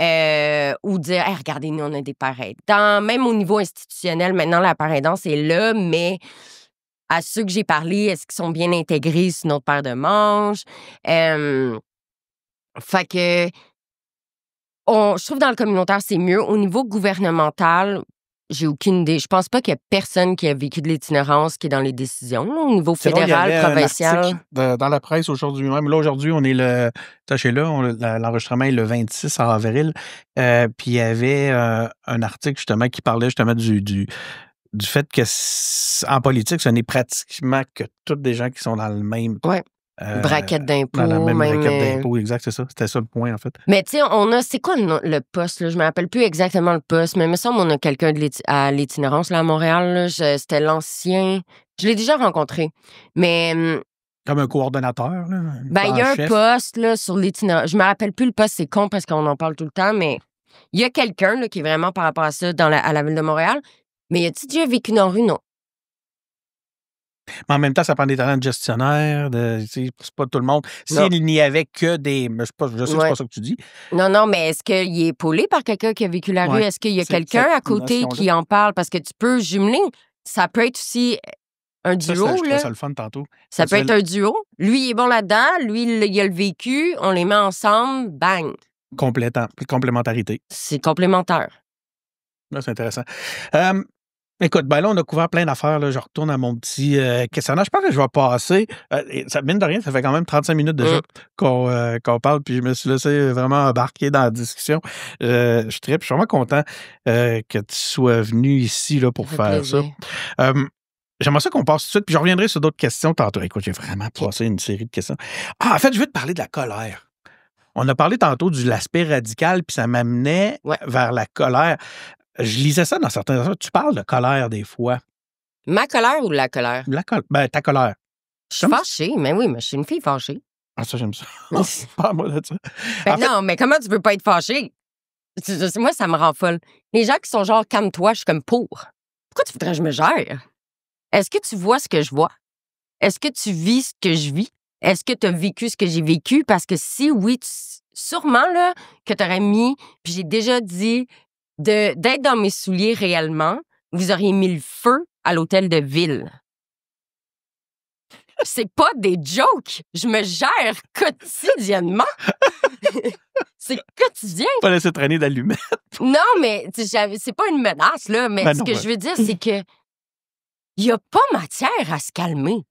Ou dire, hey, regardez, nous, on a des paraidants. Même au niveau institutionnel, maintenant, la paraidance est là, mais à ceux que j'ai parlé, est-ce qu'ils sont bien intégrés sur notre paire de manches? Fait que, je trouve dans le communautaire, c'est mieux. Au niveau gouvernemental, j'ai aucune idée. Je pense pas qu'il y a personne qui a vécu de l'itinérance qui est dans les décisions, là, au niveau fédéral, provincial. Dans la presse aujourd'hui même. Là, aujourd'hui, on est l'enregistrement est le 26 avril. Puis il y avait un article justement qui parlait justement du fait que en politique, ce n'est pratiquement que toutes des gens qui sont dans le même... braquette d'impôts. Dans la même braquette d'impôts, exact, c'est ça. C'était ça le point, en fait. Mais tu sais, c'est quoi le poste, là? Je me rappelle plus exactement le poste, mais il me semble qu'on a quelqu'un à l'itinérance, là, à Montréal. Là. C'était l'ancien... Je l'ai déjà rencontré. Mais... Comme un coordonnateur, là? Il y a un poste, là, sur l'itinérance. Je me rappelle plus le poste, c'est con parce qu'on en parle tout le temps, mais il y a quelqu'un, là, qui est vraiment par rapport à ça à la Ville de Montréal. Mais as-tu déjà vécu dans la rue? Non. Mais en même temps, ça prend des talents de gestionnaire, c'est pas tout le monde. S'il n'y avait que des... Je sais que c'est pas ça que tu dis. Non, mais est-ce qu'il est épaulé par quelqu'un qui a vécu la rue? Est-ce qu'il y a quelqu'un à côté qui en parle? Parce que tu peux jumeler. Ça peut être aussi un duo, là. Ça le fun tantôt. Ça peut être un duo. Lui, il est bon là-dedans. Lui, il a le vécu. On les met ensemble. Bang! Complémentarité. C'est complémentaire. Là, c'est intéressant. Écoute, là, on a couvert plein d'affaires. Là. Je retourne à mon petit questionnaire. Je pense que je vais passer. Mine de rien, ça fait quand même 35 minutes déjà qu'on parle, puis je me suis laissé vraiment embarquer dans la discussion. Je suis vraiment content que tu sois venu ici là, pour faire ça. J'aimerais ça qu'on passe tout de suite, puis je reviendrai sur d'autres questions tantôt. Écoute, j'ai vraiment passé une série de questions. En fait, je veux te parler de la colère. On a parlé tantôt de l'aspect radical, puis ça m'amenait vers la colère. Je lisais ça dans certains endroits. Tu parles de colère des fois. Ma colère ou la colère? Ta colère. Je suis fâchée, mais oui, mais je suis une fille fâchée. Ah, ça, j'aime ça. Parle-moi de ça. Non, mais comment tu peux pas être fâchée? Moi, ça me rend folle. Les gens qui sont genre, calme-toi, je suis comme pour. Pourquoi tu voudrais que je me gère? Est-ce que tu vois ce que je vois? Est-ce que tu vis ce que je vis? est-ce que tu as vécu ce que j'ai vécu? Parce que si oui, sûrement là, que tu aurais mis, puis j'ai déjà dit, d'être dans mes souliers réellement, vous auriez mis le feu à l'hôtel de ville. C'est pas des jokes. Je me gère quotidiennement. C'est quotidien. Pas laisser traîner d'allumettes. Non, mais c'est pas une menace, là. Mais ce que je veux dire, c'est que il y a pas matière à se calmer.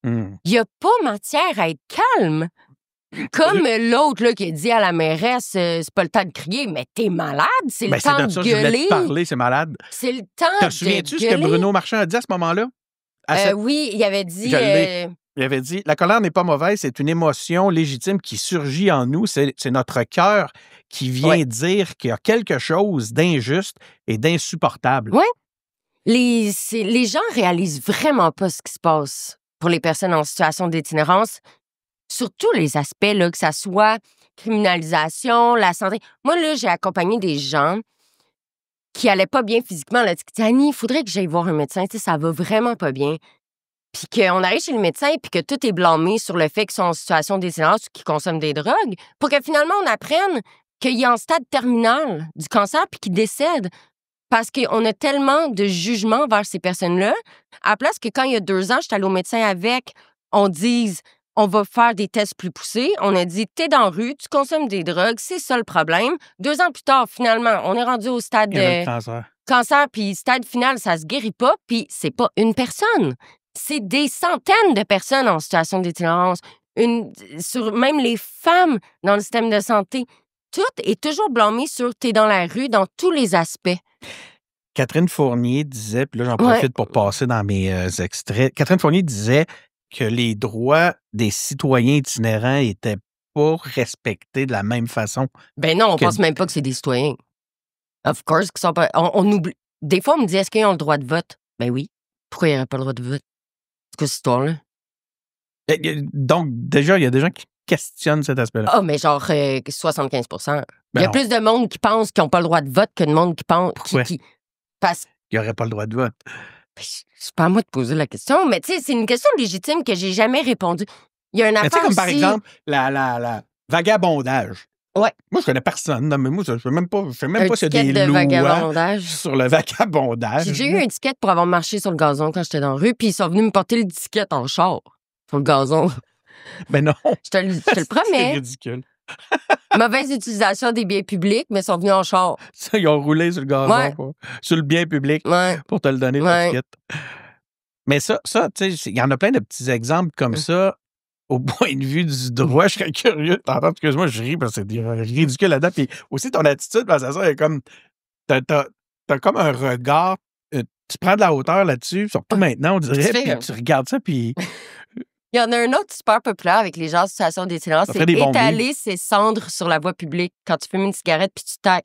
Il y a pas matière à être calme. Comme l'autre là, qui a dit à la mairesse, c'est pas le temps de crier, mais t'es malade, c'est le temps de gueuler. Je voulais te parler, c'est malade. C'est le temps de gueuler. Te souviens-tu ce que Bruno Marchand a dit à ce moment-là? Oui, il avait dit... Il avait dit, la colère n'est pas mauvaise, c'est une émotion légitime qui surgit en nous. C'est notre cœur qui vient dire qu'il y a quelque chose d'injuste et d'insupportable. Oui. Les gens réalisent vraiment pas ce qui se passe pour les personnes en situation d'itinérance, sur tous les aspects, là, que ça soit criminalisation, la santé. Moi, là, j'ai accompagné des gens qui allaient pas bien physiquement. Là, qui disaient, Annie, il faudrait que j'aille voir un médecin. Tu sais, ça va vraiment pas bien. Puis qu'on arrive chez le médecin puis que tout est blâmé sur le fait qu'ils sont en situation d'itinérance ou qu'ils consomment des drogues, pour que finalement, on apprenne qu'il est en stade terminal du cancer puis qu'il décède. Parce qu'on a tellement de jugements vers ces personnes-là, à la place que quand il y a 2 ans, j'étais allée au médecin avec, on dise, on va faire des tests plus poussés. On a dit, t'es dans la rue, tu consommes des drogues, c'est ça le problème. 2 ans plus tard, finalement, on est rendu au stade de cancer, puis stade final, ça se guérit pas, puis c'est pas une personne. C'est des centaines de personnes en situation d'itinérance. Sur même les femmes dans le système de santé. Tout est toujours blâmé sur t'es dans la rue dans tous les aspects. Catherine Fournier disait, puis là j'en profite pour passer dans mes extraits, Catherine Fournier disait que les droits des citoyens itinérants étaient pas respectés de la même façon. Ben non, on pense même pas que c'est des citoyens. Of course qu'ils sont pas... On oublie... Des fois, on me dit, est-ce qu'ils ont le droit de vote? Ben oui. Pourquoi ils n'auraient pas le droit de vote? C'est quoi cette histoire-là? Donc, déjà, il y a des gens qui questionnent cet aspect-là. Ah, mais genre 75 Il y a plus de monde qui pense qu'ils n'ont pas le droit de vote que de monde qui pense... Pourquoi? Parce qu'il n'y aurait pas le droit de vote. C'est pas à moi de poser la question, mais tu sais, c'est une question légitime que j'ai jamais répondu. Il y a une affaire comme aussi... par exemple, la vagabondage. Ouais. Moi, je connais personne. Non, mais moi, je ne sais même pas s'il y a des lois sur le vagabondage. J'ai eu une étiquette pour avoir marché sur le gazon quand j'étais dans la rue, puis ils sont venus me porter l'étiquette en char sur le gazon. Ben non. Je te le promets. C'est ridicule. Mauvaise utilisation des biens publics, mais ils sont venus en char. Ça, ils ont roulé sur le gazon, sur le bien public, pour te le donner, l'étiquette. Mais ça tu sais, il y en a plein de petits exemples comme ça. Au point de vue du droit, je serais curieux de t'entendre. Excuse-moi, je ris parce que c'est ridicule là-dedans. Puis aussi, ton attitude face à ça, il y a comme... T'as comme un regard... tu prends de la hauteur là-dessus, surtout maintenant, on dirait, puis tu regardes ça, puis... Il y en a un autre super populaire avec les gens en situation d'itinérance, c'est étaler ses cendres sur la voie publique quand tu fumes une cigarette puis tu tacs.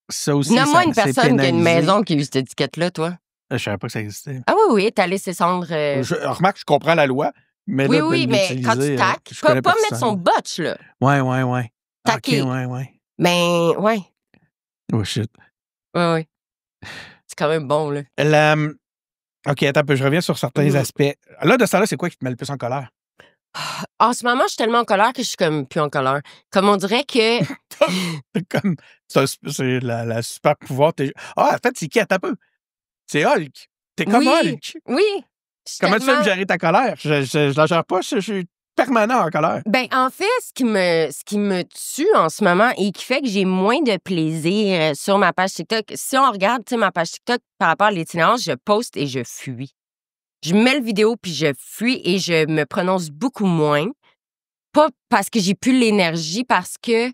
Ça aussi, nomme-moi une personne qui a une maison qui a eu cette étiquette-là, toi. Je savais pas que ça existait. Ah oui, étaler ses cendres... Remarque, je comprends la loi, mais là, oui, mais quand tu taques, pas mettre son botch, là. Ouais. Taquer. Okay, ouais. Mais, ouais. Oh, shit. Ouais. C'est quand même bon, là. OK, attends un peu, je reviens sur certains aspects. Là, de ça là, c'est quoi qui te met le plus en colère? En ce moment, je suis tellement en colère que je suis comme plus en colère. Comme on dirait que... c'est la super pouvoir. En fait, c'est qui? Attends un peu. C'est Hulk. T'es comme Hulk. Oui. Comment tu fais me gérer ta colère? Je la gère pas, je suis permanent en colère. Ben, en fait, ce qui me tue en ce moment et qui fait que j'ai moins de plaisir sur ma page TikTok, si on regarde ma page TikTok par rapport à l'itinérance, je poste et je fuis. Je mets le vidéo puis je fuis et je me prononce beaucoup moins. Pas parce que j'ai plus l'énergie, parce que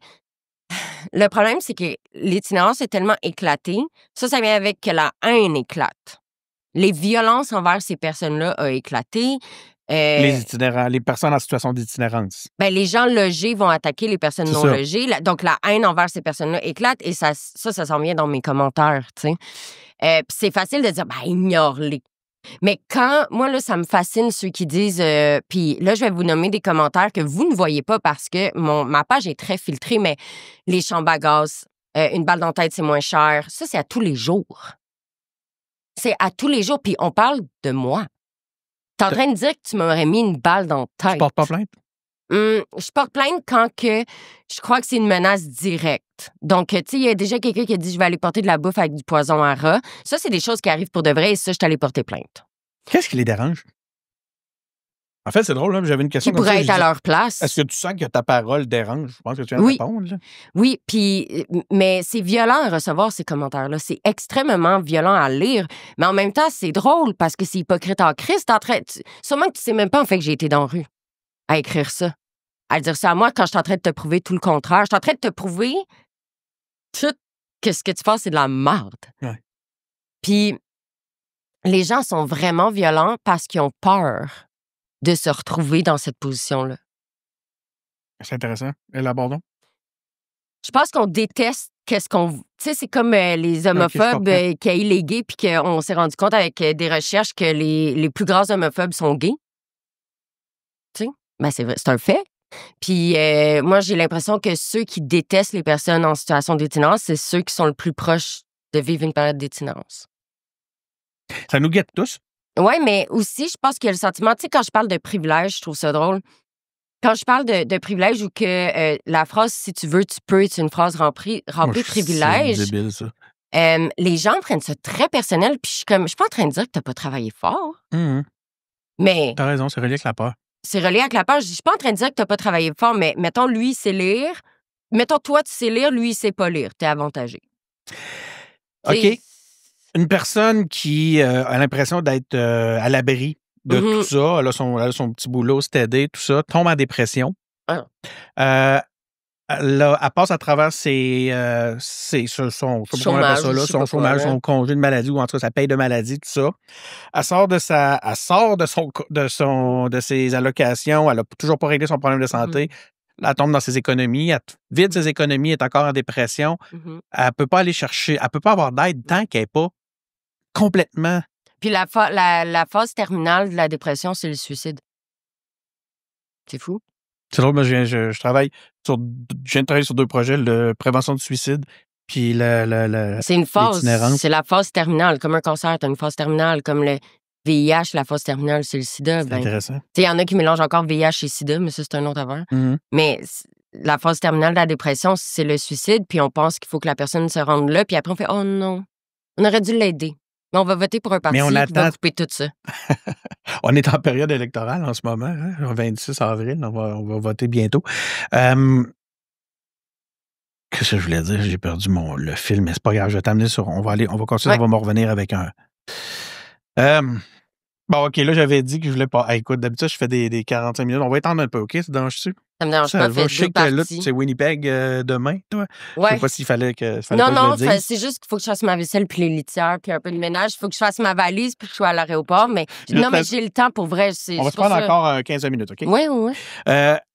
le problème, c'est que l'itinérance est tellement éclatée. Ça vient avec que la haine éclate. Les violences envers ces personnes-là ont éclaté. Les itinérants, les personnes en situation d'itinérance. Ben, les gens logés vont attaquer les personnes non logées. Donc, la haine envers ces personnes-là éclate et ça s'en vient dans mes commentaires, tu sais. C'est facile de dire, ben, ignore-les. Mais moi, là, ça me fascine ceux qui disent, puis là, je vais vous nommer des commentaires que vous ne voyez pas parce que ma page est très filtrée, mais les chambres à gaz, une balle dans la tête, c'est moins cher. Ça, c'est à tous les jours. C'est à tous les jours, puis on parle de moi. T'es en train de dire que tu m'aurais mis une balle dans la tête. Tu portes pas plainte? Je porte plainte quand que je crois que c'est une menace directe. Donc, tu sais, il y a déjà quelqu'un qui a dit « Je vais aller porter de la bouffe avec du poison à rat ». Ça, c'est des choses qui arrivent pour de vrai et ça, je suis allée porter plainte. Qu'est-ce qui les dérange? En fait, c'est drôle, là, j'avais une question. Qui pourrait être à leur place. Est-ce que tu sens que ta parole dérange? Je pense que tu viens de répondre. Là. Oui, mais c'est violent à recevoir ces commentaires-là. C'est extrêmement violent à lire. Mais en même temps, c'est drôle parce que c'est hypocrite en Christ. Sûrement que tu sais même pas, en fait, que j'ai été dans la rue à écrire ça. À dire ça à moi quand je suis en train de te prouver tout le contraire. Je suis en train de te prouver que ce que tu penses, c'est de la merde. Ouais. Puis les gens sont vraiment violents parce qu'ils ont peur de se retrouver dans cette position-là. C'est intéressant. Élabore-donc. Je pense qu'on déteste qu'est-ce qu'on... Tu sais, c'est comme les homophobes qui aillent les gays puis qu'on s'est rendu compte avec des recherches que les plus grands homophobes sont gays. Tu sais? Ben, c'est vrai, c'est un fait. Puis moi, j'ai l'impression que ceux qui détestent les personnes en situation d'itinérance, c'est ceux qui sont le plus proches de vivre une période d'itinérance. Ça nous guette tous. Oui, mais aussi, je pense qu'il y a le sentiment... Tu sais, quand je parle de privilège, je trouve ça drôle. Quand je parle de privilège ou que la phrase « si tu veux, tu peux » est une phrase remplie de privilège. C'est débile, ça. Les gens prennent ça très personnel, puis je suis pas en train de dire que t'as pas travaillé fort. Mais... T'as raison, c'est relié avec la peur. C'est relié avec la peur. Je suis pas en train de dire que t'as pas travaillé fort, mais mettons, lui, il sait lire. Mettons, toi, tu sais lire, lui, il sait pas lire. T'es avantagé. OK. Une personne qui a l'impression d'être à l'abri de tout ça, elle a son petit boulot, c'est aidé, tout ça, tombe en dépression. Elle passe à travers son chômage, son congé de maladie, ou en tout cas sa paye de maladie, tout ça. Elle sort de ses allocations, elle n'a toujours pas réglé son problème de santé. Elle tombe dans ses économies, elle vide ses économies, elle est encore en dépression. Elle peut pas aller chercher, elle peut pas avoir d'aide tant qu'elle n'est pas complètement. Puis la phase terminale de la dépression, c'est le suicide. C'est fou. C'est drôle, moi, je viens de travailler sur 2 projets, de prévention du suicide, puis c'est une phase, c'est la phase terminale. Comme un cancer, t'as une phase terminale. Comme le VIH, la phase terminale, c'est le sida. C'est intéressant. Il y en a qui mélangent encore VIH et sida, mais ça, c'est un autre affaire. Mais la phase terminale de la dépression, c'est le suicide, puis on pense qu'il faut que la personne se rende là, puis après, on fait « Oh non, on aurait dû l'aider. » Mais on va voter pour un parti qui va couper tout ça. On est en période électorale en ce moment, hein? Le 26 avril, on va voter bientôt. Qu'est-ce que je voulais dire? J'ai perdu le fil, mais c'est pas grave, je vais t'amener sur... On va continuer, on va me revenir avec un... Bon, OK, là, j'avais dit que je voulais pas... écoute, d'habitude, je fais des 45 minutes. On va étendre un peu, OK? Ça dérange-tu? Ça me dérange pas, je sais que là, c'est Winnipeg demain, toi. Ouais. Je sais pas s'il fallait que Non, je le dise. C'est juste qu'il faut que je fasse ma vaisselle puis les litières puis un peu de ménage. Il faut que je fasse ma valise puis que je sois à l'aéroport. Mais mais j'ai le temps pour vrai. On va se prendre encore 15 minutes, OK? Oui.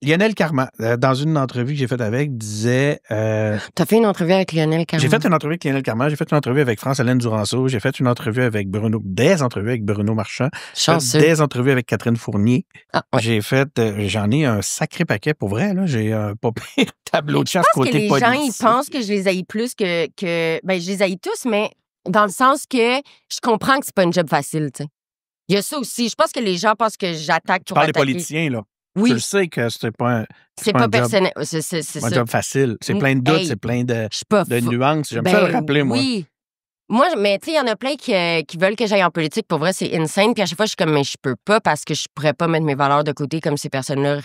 Lionel Carman, dans une entrevue que j'ai faite avec, disait... T'as fait une entrevue avec Lionel Carman? J'ai fait une entrevue avec Lionel Carman, j'ai fait une entrevue avec France-Hélène Duranceau, j'ai fait une entrevue avec des entrevues avec Bruno Marchand, des entrevues avec Catherine Fournier. J'en ai un sacré paquet pour vrai, là. J'ai un pas pire tableau de chasse côté politique. Je pense que les gens, ils pensent que je les haïs plus que... Ben, je les haïs tous, mais dans le sens que je comprends que c'est pas une job facile, tu sais. Il y a ça aussi. Je pense que les gens pensent que j'attaque pour attaquer. Tu parles des politiciens, là. Oui. Tu le sais que c'est pas personnel. C'est un job facile. C'est plein de doutes, c'est plein de nuances. J'aime ça le rappeler, moi. Oui. Moi, mais tu sais, il y en a plein qui veulent que j'aille en politique. Pour vrai, c'est insane. Puis à chaque fois, je suis comme, mais je peux pas parce que je pourrais pas mettre mes valeurs de côté comme ces personnes-là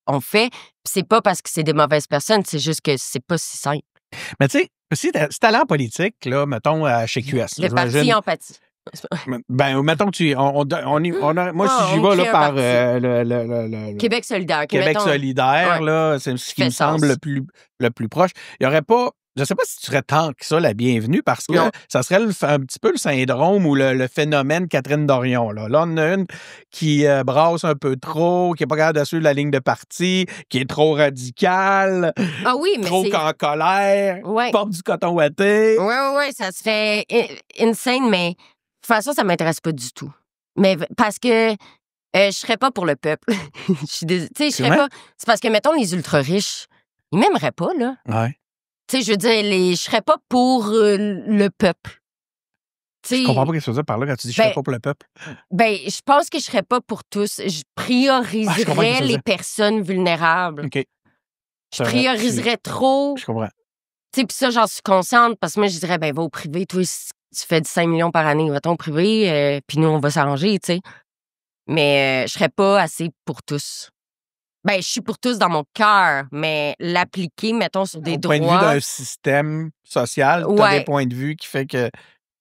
ont fait. Puis c'est pas parce que c'est des mauvaises personnes, c'est juste que c'est pas si simple. Mais tu sais, si t'allais en politique, là, mettons, chez QS. Le parti empathie. Ben, mettons que moi, si j'y vais là, par le Québec solidaire. Québec solidaire, là, c'est ce qui me semble le plus proche. Il n'y aurait pas... Je ne sais pas si tu serais tant que ça la bienvenue, parce que ça serait un petit peu le syndrome ou le phénomène Catherine Dorion. Là, on a une qui brasse un peu trop, qui n'est pas capable de suivre la ligne de parti, qui est trop radicale, trop en colère, porte du coton ouaté. Oui, ça se fait insane, mais... De toute façon, ça ne m'intéresse pas du tout. Mais parce que je serais pas pour le peuple. Je serais pas. C'est parce que, mettons, les ultra-riches, ils m'aimeraient pas, là. Ouais. Tu sais, je veux dire, je serais pas pour le peuple. Je comprends pas ce que tu veux dire par là quand tu dis « je serais pas pour le peuple ». Je pense que je serais pas pour tous. Je prioriserais les personnes vulnérables. OK. Je prioriserais trop. Je comprends. Tu sais, puis ça, j'en suis consciente parce que moi, je dirais, va au privé. Toi, si tu fais 5 millions par année, va-t'en au privé, puis nous, on va s'arranger, tu sais. Mais je serais pas assez pour tous. Je suis pour tous dans mon cœur, mais l'appliquer, mettons, sur des droits... Au point de vue d'un système social, tu as des points de vue qui fait que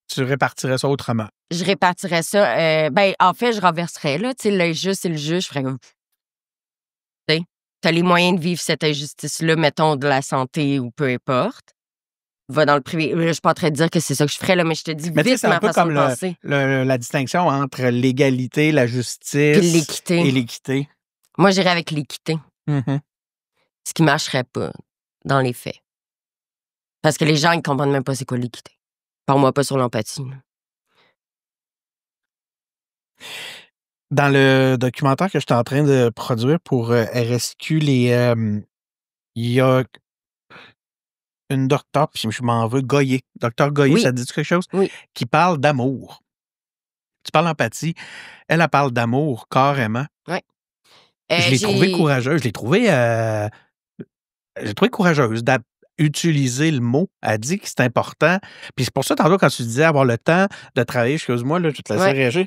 tu répartirais ça autrement. Je répartirais ça. En fait, je renverserais, là. Tu sais, l'injuste et le juste, je ferais comme... Tu as les moyens de vivre cette injustice-là, mettons, de la santé ou peu importe. Va dans le privé. Là, je suis pas en train de dire que c'est ça que je ferais, là, mais je te dis vite ma façon de penser. La distinction entre l'égalité, la justice et l'équité. Moi, j'irais avec l'équité. Mm-hmm. Ce qui marcherait pas dans les faits. Parce que les gens, ils comprennent même pas c'est quoi l'équité. Parle-moi pas sur l'empathie. Dans le documentaire que je suis en train de produire pour RSQ, il y a une docteure, puis je m'en veux, Goyer. Docteur Goyer, ça te dit quelque chose? Oui. Qui parle d'amour. Tu parles d'empathie. Elle parle d'amour, carrément. Oui. Je l'ai trouvée courageuse. Je l'ai trouvée courageuse d'utiliser le mot. Elle dit que c'est important. Puis c'est pour ça, tantôt, quand tu disais avoir le temps de travailler, excuse-moi, là, je te laisse réagir,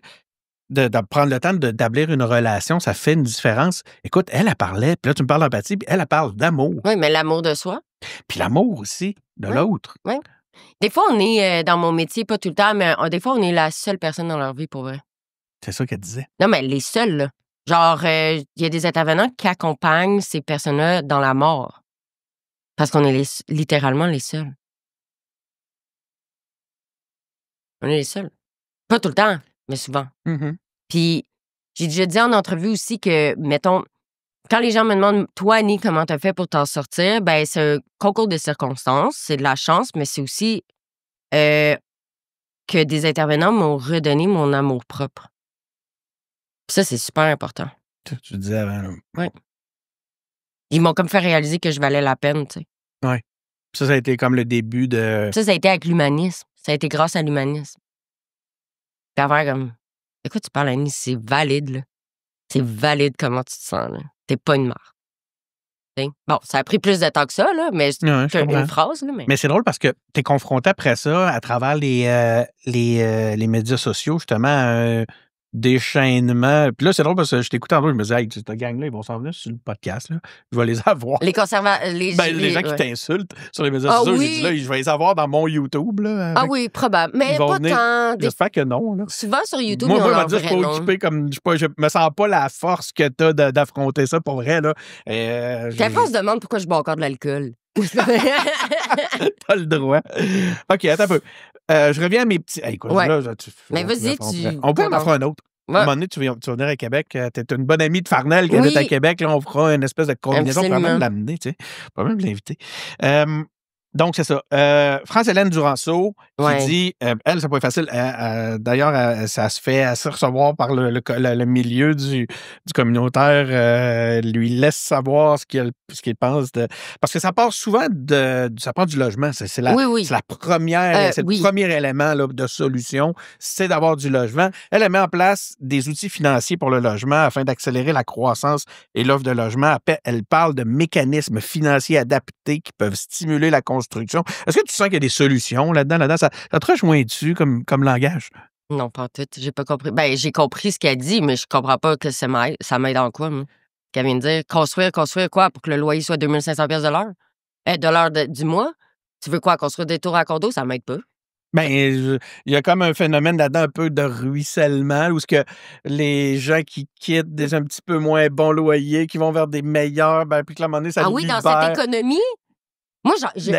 de prendre le temps d'établir une relation, ça fait une différence. Écoute, elle parlait, puis là, tu me parles d'empathie, puis elle parle d'amour. Oui, mais l'amour de soi. Puis l'amour aussi, de l'autre. Oui. Des fois, on est dans mon métier, pas tout le temps, mais des fois, on est la seule personne dans leur vie, pour vrai. C'est ça qu'elle disait. Non, mais les seuls, là. Genre, il y a des intervenants qui accompagnent ces personnes-là dans la mort. Parce qu'on est littéralement les seuls. On est les seuls. Pas tout le temps, mais souvent. Mm-hmm. Puis, j'ai déjà dit en entrevue aussi que, mettons, quand les gens me demandent, toi, Annie, comment t'as fait pour t'en sortir, c'est un concours de circonstances, c'est de la chance, mais c'est aussi que des intervenants m'ont redonné mon amour propre. Puis ça, c'est super important. Tu disais avant. Oui. Ils m'ont comme fait réaliser que je valais la peine, tu sais. Oui. Ça a été comme le début de... Ça a été avec l'humanisme. Ça a été grâce à l'humanisme. Puis avoir comme... Écoute, tu parles, Annie, c'est valide, là. C'est valide comment tu te sens, là. T'es pas une marre. Bon, ça a pris plus de temps que ça, là, mais c'est une phrase. Là, mais c'est drôle parce que t'es confronté après ça à travers les médias sociaux, justement, déchaînement. Puis là, c'est drôle parce que je t'écoutais en deux, je me disais, hey, cette gang-là, ils vont s'en venir sur le podcast, là. Je vais les avoir. Les conservateurs. Les gens qui t'insultent sur les médias sociaux, j'ai dit, là, je vais les avoir dans mon YouTube, là. Ah oui, probable. Mais pas tant. J'espère que non, là. Souvent sur YouTube, moi, on va dire, je suis pas occupé comme. Je me sens pas la force que t'as d'affronter ça pour vrai, là. Quelqu'un se demande pourquoi je bois encore de l'alcool. T'as le droit. OK, attends un peu. Je reviens à mes petits... Hey, écoute, là, mais vas-y, on peut en faire un autre. À un moment donné, tu vas venir à Québec. T'es une bonne amie de Farnell qui habite à Québec. Là, on fera une espèce de combinaison. On peut même l'amener, tu sais. On peut même l'inviter. Donc, c'est ça. France-Hélène Duranceau qui dit, elle, c'est pas facile. D'ailleurs, ça se fait assez recevoir par le milieu du communautaire. Lui laisse savoir ce qu'il pense de... Parce que ça part souvent ça part du logement. C'est la première, c'est le premier élément là, de solution, c'est d'avoir du logement. Elle met en place des outils financiers pour le logement afin d'accélérer la croissance et l'offre de logement. Elle parle de mécanismes financiers adaptés qui peuvent stimuler la construction. Est-ce que tu sens qu'il y a des solutions là-dedans? Ça te rejoint dessus comme langage? Non, pas tout. J'ai pas compris. J'ai compris ce qu'elle dit, mais je comprends pas que ça m'aide en quoi, moi. Qu'elle vient de dire construire quoi? Pour que le loyer soit 2500$ de l'heure? De l'heure du mois? Tu veux quoi? Construire des tours à condo? Ça m'aide pas. Il y a comme un phénomène là-dedans un peu de ruissellement où ce que les gens qui quittent des un petit peu moins bons loyers, qui vont vers des meilleurs, puis que à un moment donné, ça libère. Dans cette économie? Moi, je suis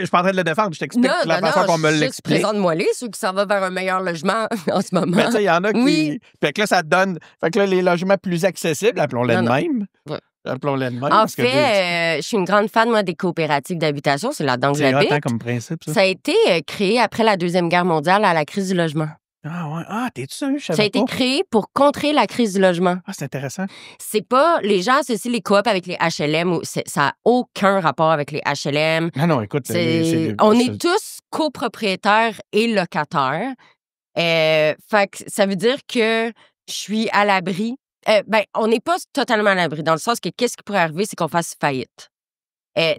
pas en train de le défendre. Je t'explique la façon qu'on me l'explique. Présente-moi ceux qui s'en vont vers un meilleur logement en ce moment. Mais tu sais, il y en a qui... Fait que là, ça donne... Fait que là, les logements plus accessibles, appelons-les de même. Ouais. Appelons-les de même. En fait, je suis une grande fan, moi, des coopératives d'habitation. C'est là-dedans que j'habite. C'est comme principe, ça. Ça a été créé après la Deuxième Guerre mondiale à la crise du logement. Ah ouais. Ah, t'es-tu sérieux? Ça a été créé pour contrer la crise du logement. Ah, c'est intéressant. C'est pas... Les gens associent les coops avec les HLM. Ça n'a aucun rapport avec les HLM. Non, écoute... On est tous copropriétaires et locataires. Fait que ça veut dire que je suis à l'abri. On n'est pas totalement à l'abri, dans le sens que qu'est-ce qui pourrait arriver, c'est qu'on fasse faillite.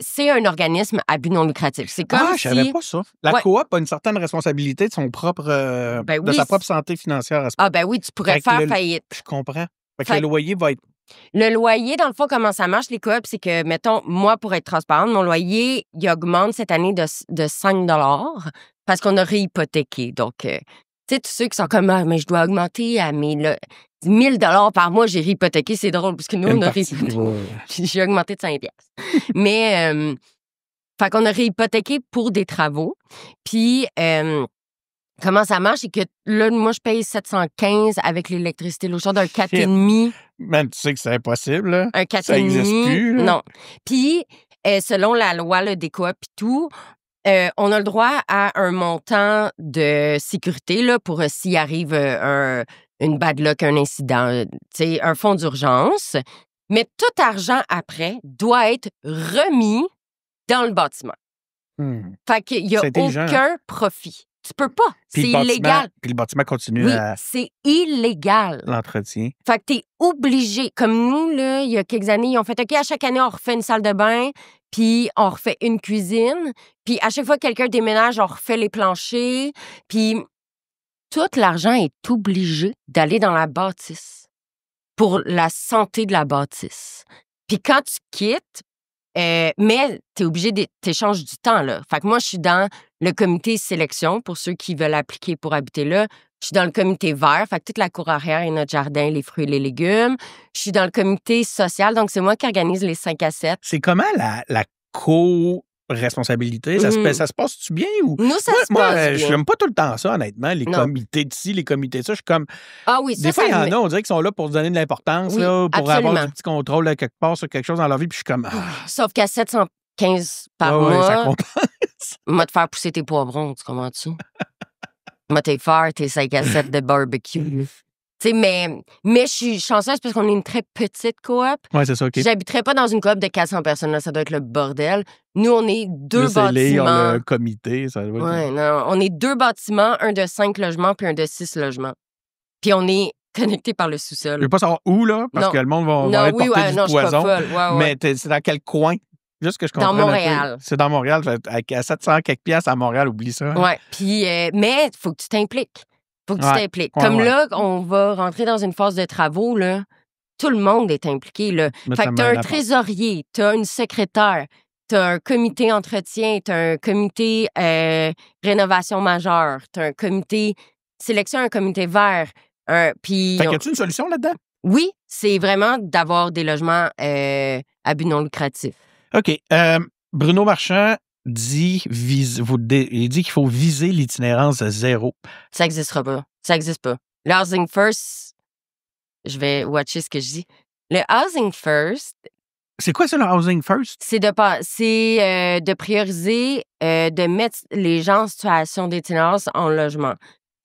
C'est un organisme à but non lucratif. C'est comme je savais pas ça. La coop a une certaine responsabilité de son propre, de sa propre santé financière. Oui, tu pourrais faire faillite. Je comprends. Fait que le loyer va être... Le loyer, dans le fond, comment ça marche, les coops, c'est que, mettons, moi, pour être transparente, mon loyer, il augmente cette année de 5 parce qu'on a réhypothéqué. Donc, tu sais, tous ceux qui sont comme, mais je dois augmenter à 1 000 par mois, j'ai réhypothéqué. C'est drôle, parce que nous, on a réhypothéqué. J'ai augmenté de 5 piastres. Mais, fait qu'on a réhypothéqué pour des travaux. Puis, comment ça marche? C'est que là, moi, je paye 715 avec l'électricité, l'eau chaude, un 4,5. Même, tu sais que c'est impossible, là. Un 4,5. Ça n'existe plus, là. Non. Puis, selon la loi là, des coops et tout, on a le droit à un montant de sécurité là, pour s'il arrive une bad luck, un incident, un fonds d'urgence. Mais tout argent après doit être remis dans le bâtiment. Fait qu'il n'y a aucun profit. Tu peux pas. C'est illégal. Puis le bâtiment continue à... c'est illégal. L'entretien. Fait que t'es obligé. Comme nous, là, il y a quelques années, ils ont fait, OK, à chaque année, on refait une salle de bain, puis on refait une cuisine, puis à chaque fois que quelqu'un déménage, on refait les planchers, puis tout l'argent est obligé d'aller dans la bâtisse pour la santé de la bâtisse. Puis quand tu quittes, mais t'es obligé t'échanges du temps, là. Fait que moi, je suis dans le comité sélection pour ceux qui veulent appliquer pour habiter là. Je suis dans le comité vert, fait que toute la cour arrière et notre jardin, les fruits et les légumes. Je suis dans le comité social, donc c'est moi qui organise les 5 à 7. C'est comment la co-responsabilité? Ça se passe-tu bien? Ou... Nous, ça se passe bien. Je n'aime pas tout le temps ça, honnêtement. Les comités de ci, les comités de ça. Je suis comme... Ah oui, des fois, il y en a, on dirait qu'ils sont là pour se donner de l'importance, là, pour absolument. avoir du petit contrôle là, quelque part sur quelque chose dans leur vie. Puis je suis comme... Sauf qu'à 715 par mois, ça compense. Moi, te faire pousser tes poivrons, tu comprends-tu? Moi, t'es faire tes 5 à 7 de barbecue. Mais je suis chanceuse parce qu'on est une très petite coop. Oui, c'est ça, OK. J'habiterais pas dans une coop de 400 personnes, là, ça doit être le bordel. Nous, on est 2 bâtiments. Le comité, ça doit être... non, on est 2 bâtiments, un de 5 logements puis un de 6 logements. Puis on est connectés par le sous-sol. Je veux pas savoir où, là, parce que le monde va être porté du poison. Mais c'est dans quel coin? Juste que je comprenne. Dans Montréal. C'est dans Montréal. À 700 quelques piastres à Montréal, oublie ça. Oui, puis mais il faut que tu t'impliques. Faut que tu t'impliques. Comme là, on va rentrer dans une phase de travaux, là. Tout le monde est impliqué, là. Fait que t'as un trésorier, t'as une secrétaire, t'as un comité entretien, t'as un comité rénovation majeure, t'as un comité sélection, un comité vert. Puis... Fait que y a-tu une solution là-dedans? Oui, c'est vraiment d'avoir des logements à but non lucratif. OK. Bruno Marchand dit qu'il faut viser l'itinérance zéro. Ça n'existera pas. Ça n'existe pas. Le Housing First, je vais watcher ce que je dis. Le Housing First... C'est quoi ça, le Housing First? C'est de prioriser, de mettre les gens en situation d'itinérance en logement.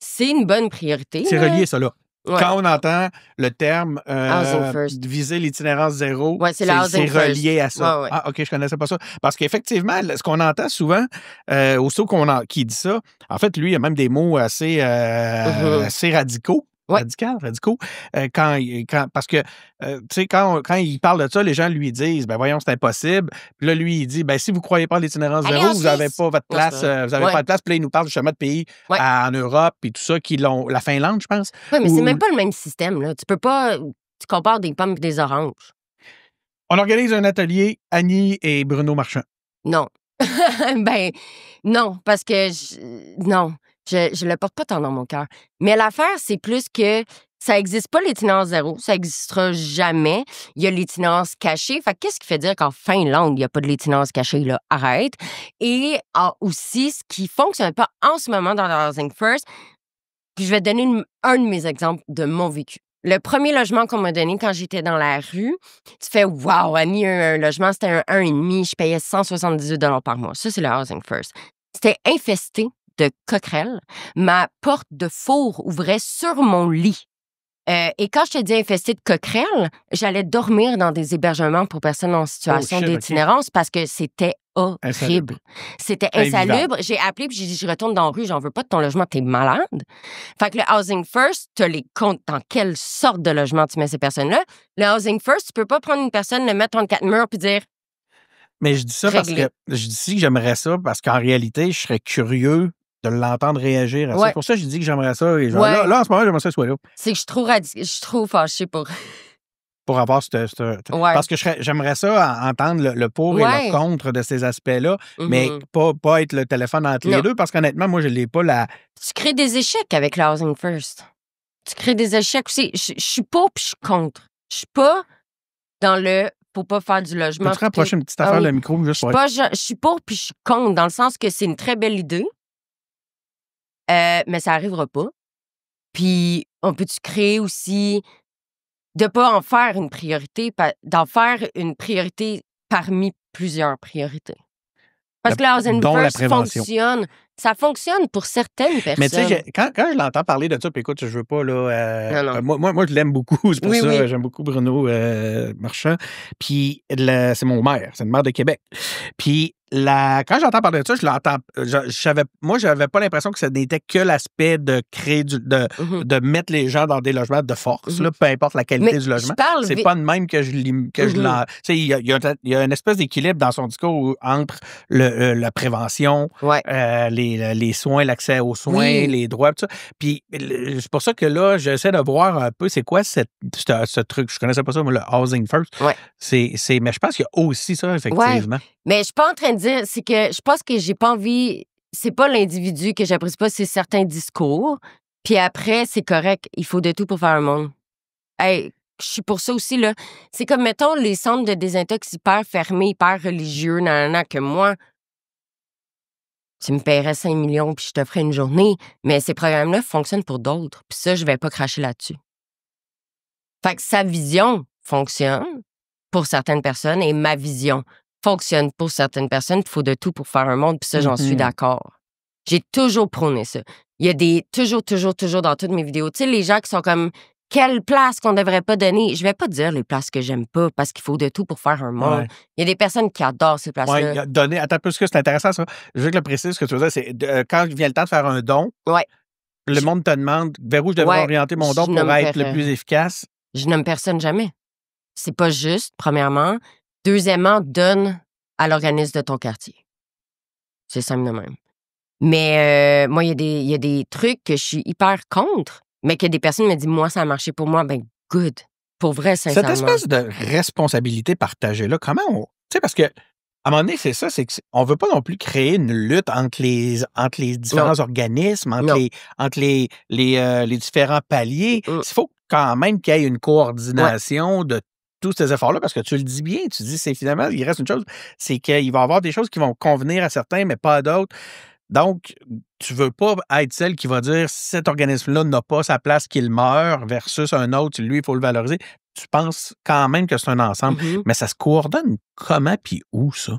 C'est une bonne priorité. C'est relié, ça, là. Ouais. Quand on entend le terme viser l'itinérance zéro, c'est relié à ça. Ouais. Ah, OK, je connaissais pas ça. Parce qu'effectivement, ce qu'on entend souvent, aussitôt qui dit ça, en fait, lui, il a même des mots assez radicaux. Radicaux. Parce que, tu sais, quand il parle de ça, les gens lui disent, ben voyons, c'est impossible. Puis là, lui, il dit, ben si vous ne croyez pas à l'itinérance zéro, vous n'avez pas votre place, vous n'avez pas de place. Puis là, il nous parle justement de pays en Europe et tout ça, qui l'ont, la Finlande, je pense. Oui, mais c'est même pas le même système, là. Tu peux pas, tu compares des pommes et des oranges. On organise un atelier, Annie et Bruno Marchand. Non. Non, parce que, non. Je le porte pas tant dans mon cœur. Mais l'affaire, c'est plus que ça n'existe pas l'itinérance zéro. Ça n'existera jamais. Il y a l'itinérance cachée. Fait qu'est-ce qui fait dire qu'en Finlande, il n'y a pas de l'itinérance cachée? Là, arrête. Et aussi, ce qui fonctionne pas en ce moment dans le Housing First, puis je vais te donner un de mes exemples de mon vécu. Le premier logement qu'on m'a donné quand j'étais dans la rue, tu fais « Wow, Annie, un logement, c'était un 1,5. Je payais 178 $ par mois. » Ça, c'est le Housing First. C'était infesté de coquerelles. Ma porte de four ouvrait sur mon lit. Et quand je te dis infesté de coquerelles, j'allais dormir dans des hébergements pour personnes en situation d'itinérance parce que c'était horrible. C'était insalubre. J'ai appelé puis j'ai dit, je retourne dans la rue, j'en veux pas de ton logement, t'es malade. Fait que le Housing First, t'as les comptes dans quelle sorte de logement tu mets ces personnes-là. Le Housing First, tu peux pas prendre une personne, le mettre entre quatre murs puis dire... Mais je dis ça parce que je dis que j'aimerais ça parce qu'en réalité, je serais curieux de l'entendre réagir à ça. C'est pour ça que je dis que j'aimerais ça. Et genre, là, en ce moment, j'aimerais ça qu'il soit là. C'est que je suis trop fâchée pour... Pour avoir parce que j'aimerais ça entendre le pour et le contre de ces aspects-là, mais pas être le téléphone entre les deux, parce qu'honnêtement, moi, je n'ai pas la... Tu crées des échecs avec le Housing First. Tu crées des échecs aussi. Je suis pour puis je suis contre. Je suis pas dans le... Faut pas faire du logement. Tu te rapprocher une petite affaire, le micro, juste pour... Je suis pour puis je suis contre, dans le sens que c'est une très belle idée, mais ça n'arrivera pas. Puis, on peut-tu créer aussi... de pas en faire une priorité, d'en faire une priorité parmi plusieurs priorités. Parce que le Housing First fonctionne. Ça fonctionne pour certaines personnes. Mais tu sais, quand je l'entends parler de ça, puis écoute, je veux pas, là... non. Moi, je l'aime beaucoup, c'est pour ça. J'aime beaucoup Bruno Marchand. Puis, c'est mon maire, c'est le maire de Québec. Puis, quand j'entends parler de ça, je l'entends... Moi, j'avais pas l'impression que ça n'était que l'aspect de créer de mettre les gens dans des logements de force, là, peu importe la qualité du logement. C'est pas de même que je l'en... Tu sais, il y a une espèce d'équilibre dans son discours entre la prévention, les soins, l'accès aux soins, les droits, tout ça. Puis c'est pour ça que là, j'essaie de voir un peu c'est quoi ce truc. Je connaissais pas ça, moi, le Housing First. Mais je pense qu'il y a aussi ça, effectivement. Mais je suis pas en train de dire, c'est que je pense que j'ai pas envie, c'est pas l'individu que j'apprécie pas, c'est certains discours. Puis après, c'est correct, il faut de tout pour faire un monde. Hey, je suis pour ça aussi, là. C'est comme, mettons, les centres de désintox hyper fermés, hyper religieux, que moi, tu me paierais 5 millions puis je te ferais une journée, mais ces programmes-là fonctionnent pour d'autres. Puis ça, je vais pas cracher là-dessus. Fait que sa vision fonctionne pour certaines personnes et ma vision fonctionne pour certaines personnes. Il faut de tout pour faire un monde, puis ça, j'en suis d'accord. J'ai toujours prôné ça. Il y a toujours dans toutes mes vidéos, tu sais, les gens qui sont comme, quelle place qu'on devrait pas donner? Je vais pas dire les places que j'aime pas, parce qu'il faut de tout pour faire un monde. Il y a des personnes qui adorent ces places-là. Attends un peu, c'est intéressant, ça. Je veux que le précise, ce que tu veux dire, c'est quand vient le temps de faire un don, le monde te demande vers où je devrais orienter mon don pour être le plus efficace. Je nomme personne jamais. C'est pas juste, premièrement. Deuxièmement, donne à l'organisme de ton quartier. C'est simple de même. Mais moi, il y a des trucs que je suis hyper contre, mais que des personnes me disent, moi, ça a marché pour moi, ben good. Pour vrai, sincèrement. Cette espèce de responsabilité partagée-là, comment on... Tu sais, parce que, à un moment donné, c'est ça, c'est qu'on veut pas non plus créer une lutte entre les différents organismes, entre les différents paliers. Il faut quand même qu'il y ait une coordination de tous ces efforts-là, parce que tu le dis bien, tu dis, c'est finalement, il reste une chose, c'est qu'il va y avoir des choses qui vont convenir à certains, mais pas à d'autres. Donc, tu veux pas être celle qui va dire, cet organisme-là n'a pas sa place, qu'il meurt, versus un autre, lui, il faut le valoriser. Tu penses quand même que c'est un ensemble, mais ça se coordonne comment puis où, ça?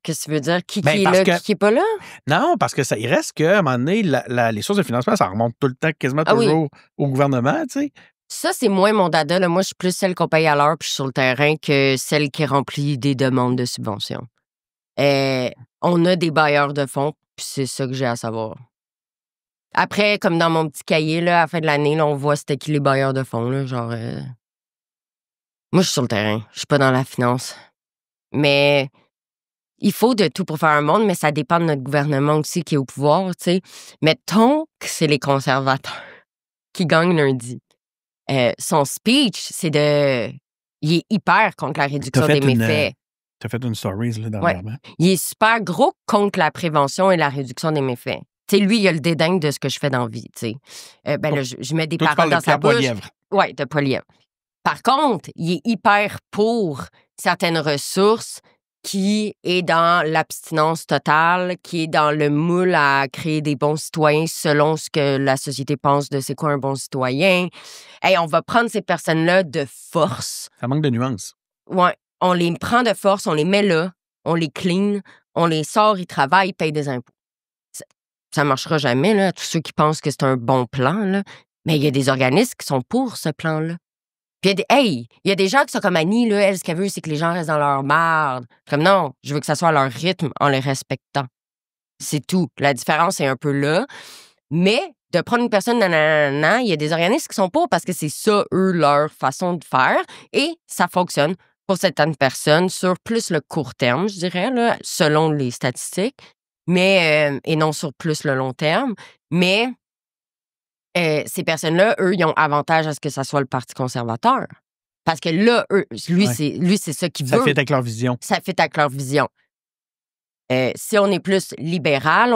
Qu'est-ce que tu veux dire? Qui est là, qui est pas là? Non, parce que il reste qu'à un moment donné, les sources de financement, ça remonte tout le temps, quasiment toujours au gouvernement, tu sais. Ça, c'est moins mon dada. Là. Moi, je suis plus celle qu'on paye à l'heure puis je suis sur le terrain que celle qui remplit des demandes de subventions. On a des bailleurs de fonds, puis c'est ça que j'ai à savoir. Après, comme dans mon petit cahier, là, à la fin de l'année, là, on voit c'était qui les bailleurs de fonds. Là, genre, moi, je suis sur le terrain. Je suis pas dans la finance. Mais il faut de tout pour faire un monde, mais ça dépend de notre gouvernement aussi qui est au pouvoir, tu sais. Mettons que c'est les conservateurs qui gagnent lundi. Son speech, c'est il est hyper contre la réduction des méfaits. Tu as fait une stories là, dernièrement. Il est super gros contre la prévention et la réduction des méfaits. Tu sais, lui, il a le dédain de ce que je fais dans la vie, tu sais. Là, je mets des paroles dans sa bouche. Oui, de Poilievre. Par contre, il est hyper pour certaines ressources qui est dans l'abstinence totale, qui est dans le moule à créer des bons citoyens selon ce que la société pense de c'est quoi un bon citoyen. Hey, on va prendre ces personnes-là de force. Ça manque de nuances. Ouais, on les prend de force, on les met là, on les clean, on les sort, ils travaillent, ils payent des impôts. Ça marchera jamais, là, tous ceux qui pensent que c'est un bon plan, là. Mais il y a des organismes qui sont pour ce plan-là. Puis il y a des gens qui sont comme Annie, là, elle, ce qu'elle veut, c'est que les gens restent dans leur marde. Comme non, je veux que ça soit à leur rythme en les respectant. C'est tout. La différence est un peu là. Mais de prendre une personne, il y a des organismes qui sont pas parce que c'est ça, eux, leur façon de faire. Et ça fonctionne pour certaines personnes sur plus le court terme, je dirais, là, selon les statistiques, mais et non sur plus le long terme. Mais ces personnes-là, eux, ils ont avantage à ce que ça soit le Parti conservateur. Parce que là, lui, c'est ça qu'il veut. Ça fit avec leur vision. Ça fit avec leur vision. Si on est plus libéral,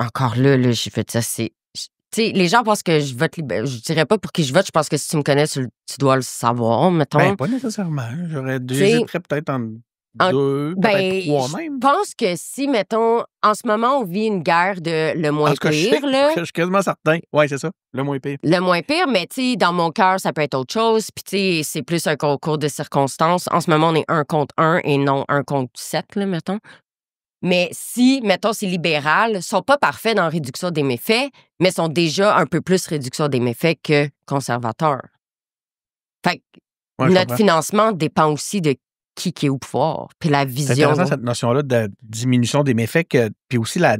encore là, j'ai fait ça, c'est... Tu sais, les gens pensent que je vote libéral. Je dirais pas pour qui je vote, je pense que si tu me connais, tu dois le savoir, mettons. Ben, pas nécessairement. J'hésiterais peut-être en 2, peut-être 3 même. Je pense que si, mettons, en ce moment, on vit une guerre de le moins pire, là. Je suis quasiment certain. Oui, c'est ça, le moins pire. Le moins pire, mais tu sais, dans mon cœur, ça peut être autre chose. Puis tu sais, c'est plus un concours de circonstances. En ce moment, on est 1 contre 1 et non 1 contre 7, là, mettons. Mais si, mettons, ces libérales sont pas parfaits dans la réduction des méfaits, mais sont déjà un peu plus réduction des méfaits que conservateurs. Fait que notre financement dépend aussi de qui est au pouvoir, puis la vision. C'est intéressant, cette notion-là de diminution des méfaits, puis aussi la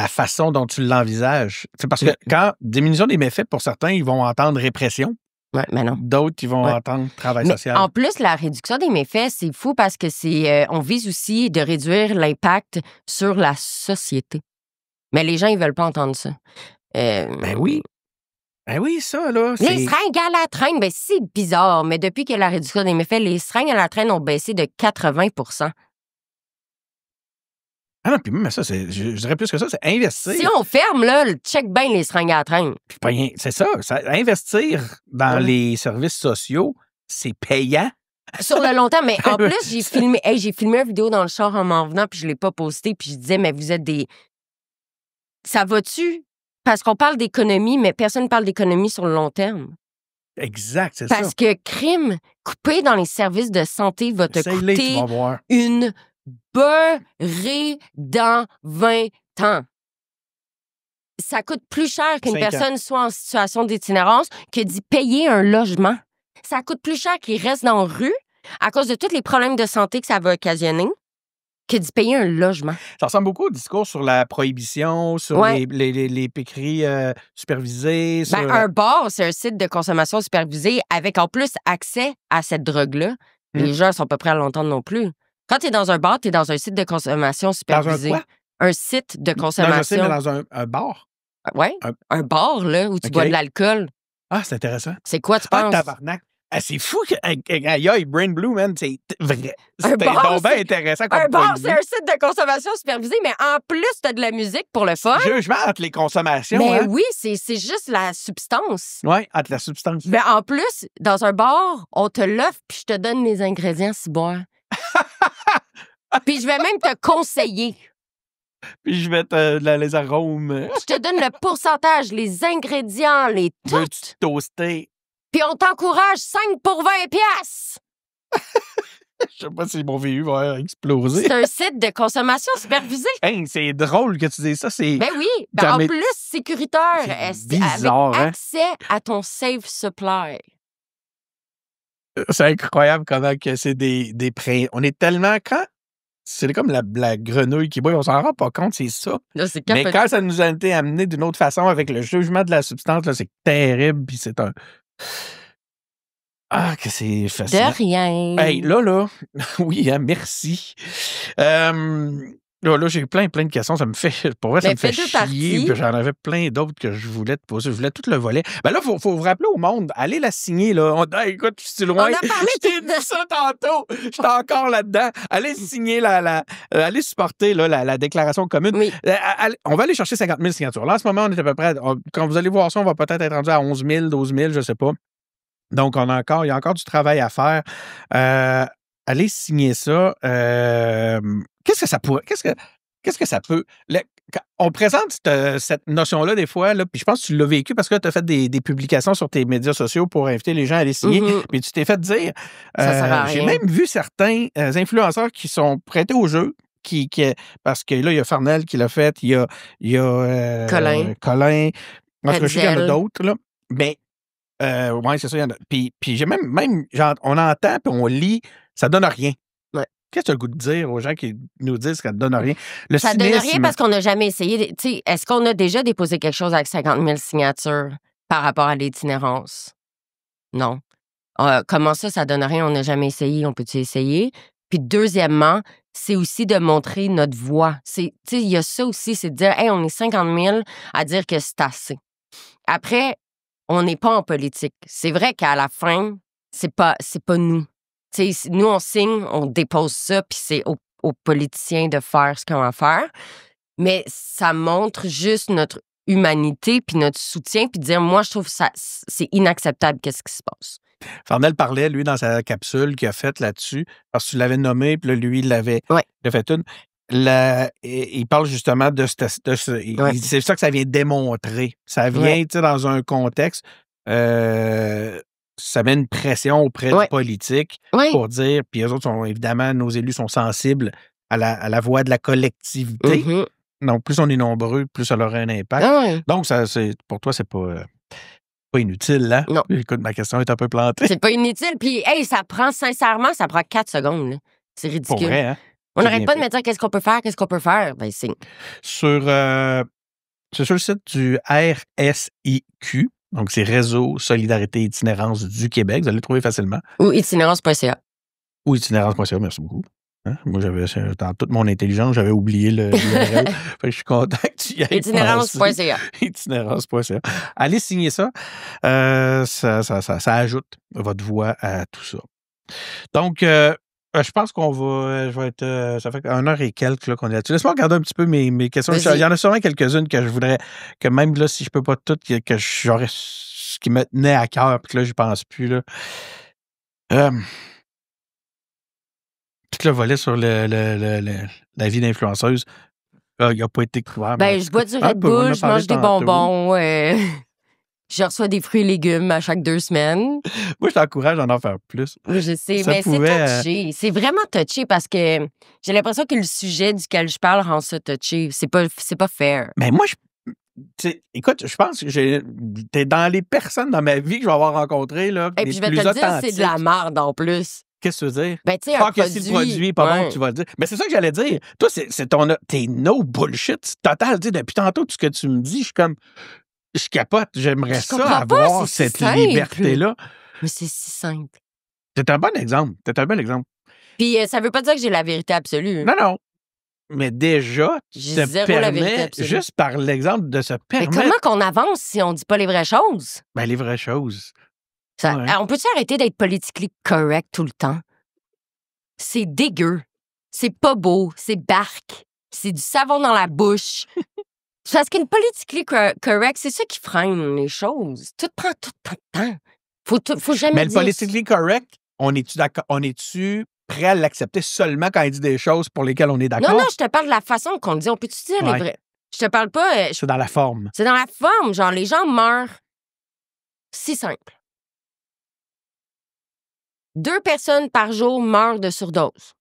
façon dont tu l'envisages. C'est parce que quand diminution des méfaits, pour certains, ils vont entendre répression. Oui, mais non. D'autres, ils vont entendre travail social. En plus, la réduction des méfaits, c'est fou parce que on vise aussi de réduire l'impact sur la société. Mais les gens, ils veulent pas entendre ça. Ben oui. Ben oui, ça, là. Les seringues à la traîne, ben c'est bizarre, mais depuis que la réduction des méfaits, les seringues à la traîne ont baissé de 80 %. Ah non, puis même ça, je dirais plus que ça, c'est investir. Si on ferme, là, check bien les seringues à la traîne. C'est ça, investir dans les services sociaux, c'est payant. Sur le long terme, mais en plus, j'ai filmé une vidéo dans le char en m'en venant, puis je l'ai pas postée, puis je disais, mais vous êtes des... Ça va-tu? Parce qu'on parle d'économie, mais personne ne parle d'économie sur le long terme. Exact, c'est ça. Parce que crime coupé dans les services de santé va te coûter une beurrée dans 20 ans. Ça coûte plus cher qu'une personne soit en situation d'itinérance que d'y payer un logement. Ça coûte plus cher qu'il reste dans la rue à cause de tous les problèmes de santé que ça va occasionner que d'y payer un logement. Ça ressemble beaucoup au discours sur la prohibition, sur les péqueries supervisées. Un bar, c'est un site de consommation supervisée avec en plus accès à cette drogue-là. Les gens sont pas prêts à l'entendre non plus. Quand tu es dans un bar, tu es dans un site de consommation supervisé. Dans un quoi? Un site de consommation. Non, je sais, mais dans un bar? Oui, un bar, là, où tu bois de l'alcool. Ah, c'est intéressant. C'est quoi, tu penses? Ah, tabarnak. Ah, c'est fou que Brain Blue, man, c'est vrai. C'est bien intéressant. Un bar, c'est un site de consommation supervisé, mais en plus, tu as de la musique pour le fun. Jugement entre les consommations. Mais oui, c'est juste la substance. Oui, entre la substance. Mais en plus, dans un bar, on te l'offre puis je te donne les ingrédients si boire. Puis je vais même te conseiller. Puis je vais les arômes. Je te donne le pourcentage, les ingrédients, les tout. Veux-tu toaster? Puis on t'encourage 5 pour 20 piastres. Je sais pas si mon VU va exploser. C'est un site de consommation supervisée. Hey, c'est drôle que tu dises ça. Ben oui. En plus, sécuritaire. C'est bizarre, avec accès à ton safe supply. C'est incroyable comment que c'est des On est tellement... C'est comme la grenouille qui boit, on s'en rend pas compte, c'est ça. Là, c'est mais quand ça nous a été amené d'une autre façon avec le jugement de la substance, là, c'est terrible, puis c'est un... Ah, que c'est fascinant. De rien. Hey, là, oui, hein, merci. Là, j'ai plein de questions. Ça me fait, pour vrai, ça me fait chier. Puis j'en avais plein d'autres que je voulais te poser. Je voulais tout le volet. Ben là, faut vous rappeler au monde, allez la signer, là. Écoute, je suis loin. Je t'ai dit ça tantôt. J'étais encore là-dedans. Allez signer allez supporter là, la déclaration commune. Oui. On va aller chercher 50 000 signatures. Là, en ce moment, on est à peu près, quand vous allez voir ça, on va peut-être être rendu à 11 000, 12 000, je sais pas. Donc, il y a encore du travail à faire. Allez signer ça. Qu'est-ce que ça pourrait... Qu'est-ce que ça peut... On présente cette notion-là des fois, là, puis je pense que tu l'as vécu parce que tu as fait des publications sur tes médias sociaux pour inviter les gens à aller signer. Puis tu t'es fait dire... Ça sert à rien. J'ai même vu certains influenceurs qui sont prêtés au jeu, parce que là, il y a Farnell qui l'a fait, il y a Colin. En tout cas, je sais qu'il y en a d'autres, là. Mais Oui, c'est ça. Puis j'ai même genre, on entend, puis on lit, ça donne rien. Ouais. Qu'est-ce que tu as le goût de dire aux gens qui nous disent que ça ne donne rien? Ça ne donne rien parce qu'on n'a jamais essayé. Est-ce qu'on a déjà déposé quelque chose avec 50 000 signatures par rapport à l'itinérance? Non. Comment ça donne rien? On n'a jamais essayé. On peut-tu essayer? Puis deuxièmement, c'est aussi de montrer notre voix. Il y a ça aussi, c'est de dire, hey, on est 50 000 à dire que c'est assez. Après, on n'est pas en politique. C'est vrai qu'à la fin, c'est pas nous. T'sais, nous, on signe, on dépose ça, puis c'est aux politiciens de faire ce qu'on va faire. Mais ça montre juste notre humanité, puis notre soutien, puis dire, moi, je trouve ça c'est inacceptable, qu'est-ce qui se passe. Farnell parlait, lui, dans sa capsule qu'il a faite là-dessus, parce que tu l'avais nommé, puis là, lui, il l'avait fait une. Il parle justement de c'est ça que ça vient démontrer. Ça vient, dans un contexte, ça met une pression auprès du politique pour dire, puis eux autres, évidemment, nos élus sont sensibles à la voix de la collectivité. Mm-hmm. Donc, plus on est nombreux, plus ça aura un impact. Donc, pour toi, c'est pas inutile, là. Non. Écoute, ma question est un peu plantée. C'est pas inutile. Puis, hey, ça prend 4 secondes. Là. C'est ridicule. Pour vrai, hein? On n'arrête pas de me dire qu'est-ce qu'on peut faire. Ben, c'est... Sur le site du RSIQ, donc c'est Réseau Solidarité Itinérance du Québec, vous allez le trouver facilement. Ou itinérance.ca. Ou itinérance.ca, merci beaucoup. Hein? Moi, dans toute mon intelligence, j'avais oublié l'URL. Fait que je suis content que tu y aies Itinérance.ca. Itinérance.ca. Allez signer ça. Ça ajoute votre voix à tout ça. Donc, je pense qu'on va être... ça fait 1 heure et quelques là, qu'on est là-dessus. Laisse-moi regarder un petit peu mes questions. Il y en a sûrement quelques-unes que je voudrais... Que même là, si je peux pas toutes, que j'aurais ce qui me tenait à cœur, puis que là, je pense plus. Là. Tout le volet sur la vie d'influenceuse, il n'a pas été couvert. Ben, je bois du Red Bull, je mange des bonbons. Je reçois des fruits et légumes à chaque 2 semaines. Moi, je t'encourage à en faire plus. Oui, je sais, mais c'est touché. C'est vraiment touché parce que j'ai l'impression que le sujet duquel je parle rend ça touché. C'est pas fair. Mais moi, écoute, je pense que t'es dans les personnes dans ma vie que je vais avoir rencontrées. Là, et puis je vais te le dire, c'est de la merde en plus. Qu'est-ce que tu veux dire? Ben, tu sais, un produit... si le produit n'est pas bon, tu vas le dire. Mais c'est ça que j'allais dire. Toi, t'es no bullshit total. Depuis tantôt, tout ce que tu me dis, je capote. J'aimerais ça avoir cette liberté-là. Mais c'est si simple. C'est un bon exemple. Puis ça veut pas dire que j'ai la vérité absolue. Non. Mais déjà, j'ai zéro la vérité absolue. Juste par l'exemple de se permettre... Mais comment qu'on avance si on dit pas les vraies choses? Ben, les vraies choses. On peut-tu arrêter d'être politiquement correct tout le temps? C'est dégueu. C'est pas beau. C'est barque. C'est du savon dans la bouche. Parce qu'une politiquement correct, c'est ça qui freine les choses. Tout prend tout le temps. Faut jamais Mais dire... le politically correct, on est-tu prêt à l'accepter seulement quand il dit des choses pour lesquelles on est d'accord? Non, je te parle de la façon qu'on le dit. On peut-tu dire les vrais? Je te parle pas... C'est dans la forme. C'est dans la forme. Genre, les gens meurent. Si simple. 2 personnes par jour meurent de surdose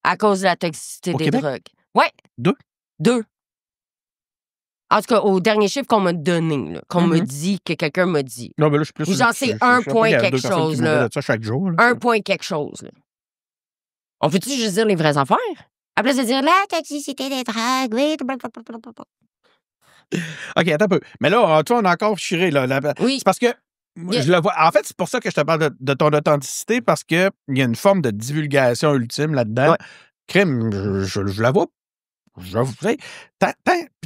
à cause de la toxicité des drogues. Ouais. 2. En tout cas, au dernier chiffre qu'on m'a donné, là, qu'on me dit, que quelqu'un m'a dit. Non, mais là, je suis plus... Genre, c'est 1 point quelque chose, là. Ça chaque jour, là. 1 point quelque chose, là. On peut-tu juste dire les vraies affaires? À place de dire, la toxicité des drogues, oui. OK, attends un peu. Mais là, toi, on a encore chiré, là. Oui. C'est parce que je le vois. En fait, c'est pour ça que je te parle de ton authenticité, parce qu'il y a une forme de divulgation ultime là-dedans. Ouais. Crime, je la vois. Puis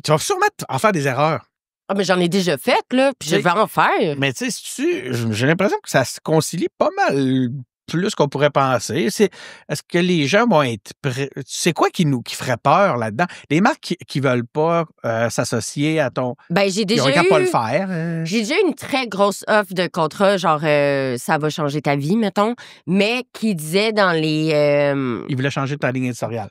tu vas sûrement en faire des erreurs. Ah, mais j'en ai déjà fait, là, puis je vais en faire. Mais tu sais, j'ai l'impression que ça se concilie pas mal plus qu'on pourrait penser. Est-ce que les gens vont être prêts? C'est quoi qui ferait peur là-dedans? Les marques qui veulent pas s'associer à ton... Ben, j'ai déjà eu... pas le faire. J'ai déjà eu une très grosse offre de contrat, genre ça va changer ta vie, mettons, mais qui disait dans les... Ils voulaient changer ta ligne éditoriale.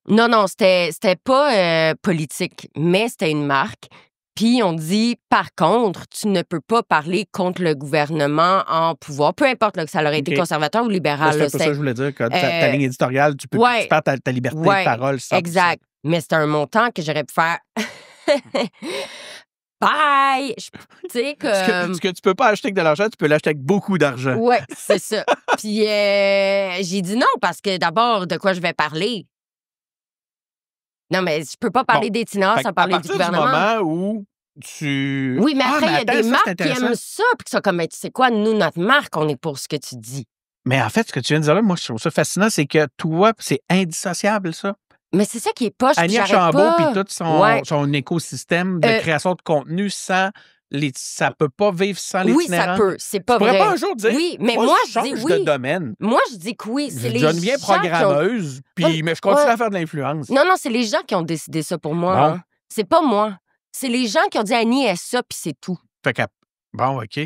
Non, c'était pas politique, mais c'était une marque. Puis on dit, par contre, tu ne peux pas parler contre le gouvernement en pouvoir, peu importe là, que ça aurait été conservateur ou libéral. C'est ça que je voulais dire, que ta ligne éditoriale, tu perds ta liberté de parole. Exact. Mais c'est un montant que j'aurais pu faire. bye! Tu sais, Ce que tu peux pas acheter avec de l'argent, tu peux l'acheter avec beaucoup d'argent. Oui, c'est ça. Puis j'ai dit non, parce que d'abord, de quoi je vais parler? Non, mais je peux pas parler d'Étinas sans parler du gouvernement. À partir du moment où tu... Oui, mais après, il y a des marques qui aiment ça, puis qui sont comme, tu sais quoi, nous, notre marque, on est pour ce que tu dis. Mais en fait, ce que tu viens de dire là, moi, je trouve ça fascinant, c'est que toi, c'est indissociable, ça. Mais c'est ça qui est poche, Annie Archambault, puis tout son écosystème de création de contenu ça peut pas vivre sans l'itinérant. Oui, ça peut. C'est pas vrai. Tu pourrais pas un jour dire, oui, mais moi je dis oui. de domaine. Moi, je dis que oui. C'est les je deviens programmeuse, puis mais je continue à faire de l'influence. Non, c'est les gens qui ont décidé ça pour moi. Bon. Hein. C'est pas moi. C'est les gens qui ont dit Annie est ça, puis c'est tout. Fait que, bon, OK.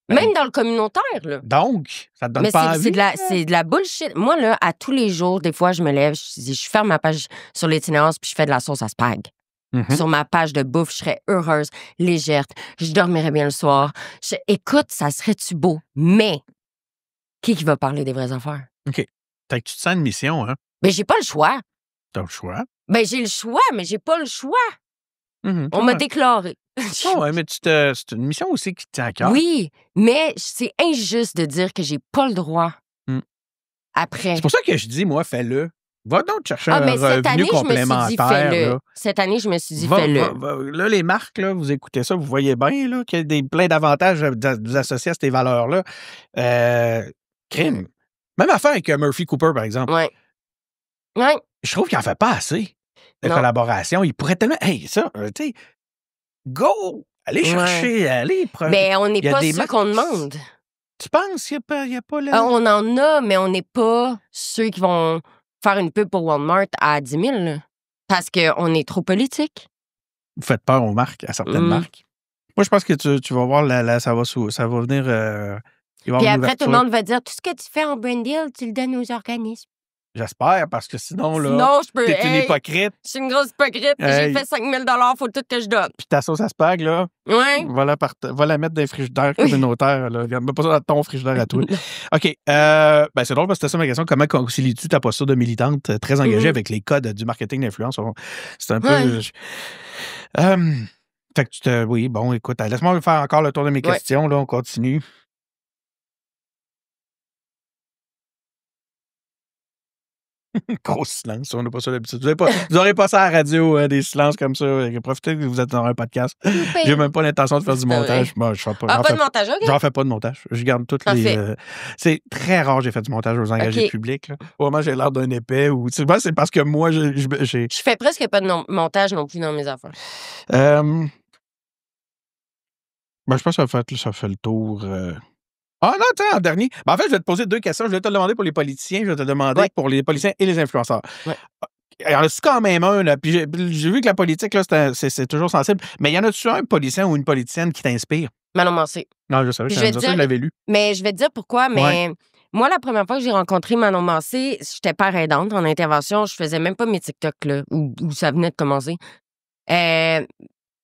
Même dans le communautaire, là. Donc, ça te donne pas envie? C'est de la bullshit. Moi, là, à tous les jours, des fois, je me lève, je ferme ma page sur l'itinérance, puis je fais de la sauce à spag. Sur ma page de bouffe, je serais heureuse, légère, je dormirais bien le soir. Écoute, ça serait-tu beau? Mais, qui va parler des vraies affaires? OK. Fait que tu te sens une mission, hein? Ben, j'ai pas le choix. T'as le choix? Ben, j'ai le choix, mais j'ai pas le choix. On m'a déclaré. Oh, ouais, mais c'est une mission aussi qui te tient à cœur. Oui, mais c'est injuste de dire que j'ai pas le droit. Après. C'est pour ça que je dis, moi, fais-le. Va donc chercher un revenu complémentaire. Cette année, je me suis dit, fais-le. Là, les marques, là, vous écoutez ça, vous voyez bien là, qu'il y a plein d'avantages à vous associer à ces valeurs-là. Crime. Même affaire avec Murphy Cooper, par exemple. Oui. Ouais. Je trouve qu'il n'en fait pas assez de collaboration. Il pourrait tellement... Hey, ça, tu sais, go! Allez chercher, allez... Mais on n'est pas ceux qu'on demande. Tu penses qu'il n'y a pas le... On en a, mais on n'est pas ceux qui vont faire une pub pour Walmart à 10 000, là, parce qu'on est trop politique. Vous faites peur aux marques, à certaines marques. Moi, je pense que tu vas voir, ça va venir... Puis après, tout le monde va dire, tout ce que tu fais en brand deal, tu le donnes aux organismes. J'espère, parce que sinon, là, t'es une hypocrite. Je suis une grosse hypocrite. J'ai fait 5 000 $, faut tout que je donne. Puis ta sauce à spag, là, va la mettre dans les frigidaires communautaires. Là. Mets pas ça dans ton frigidaire à toi. OK. C'est drôle parce que c'était ça ma question. Comment concilies-tu ta posture de militante très engagée avec les codes du marketing d'influence? C'est un peu... Fait que oui, bon, écoute, laisse-moi faire encore le tour de mes questions. Là, on continue. Gros silence, on n'a pas ça d'habitude. Vous n'aurez pas ça à la radio, des silences comme ça. Profitez que vous êtes dans un podcast. J'ai même pas l'intention de faire du montage. Bon, je fais pas, pas de montage, OK? J'en fais pas de montage. Je garde toutes les... c'est très rare que j'ai fait du montage aux engagés publics. Là. Vraiment, j'ai l'air d'un épais. Ou, c'est parce que moi, j'ai... Je fais presque pas de montage non plus dans mes affaires. Je pense que ça fait le tour... Ah non, tu sais, en dernier. En fait, je vais te poser 2 questions. Je vais te demander pour les politiciens, je vais te demander pour les politiciens et les influenceurs. Il y en a-tu quand même un, là? Puis j'ai vu que la politique, là, c'est toujours sensible. Mais il y en a-tu un politicien ou une politicienne qui t'inspire? Manon Mancé. Non, je savais, je l'avais lu. Mais je vais te dire pourquoi, mais moi, la première fois que j'ai rencontré Manon Mancé, j'étais pas aidante en intervention. Je faisais même pas mes TikTok, là, où ça venait de commencer.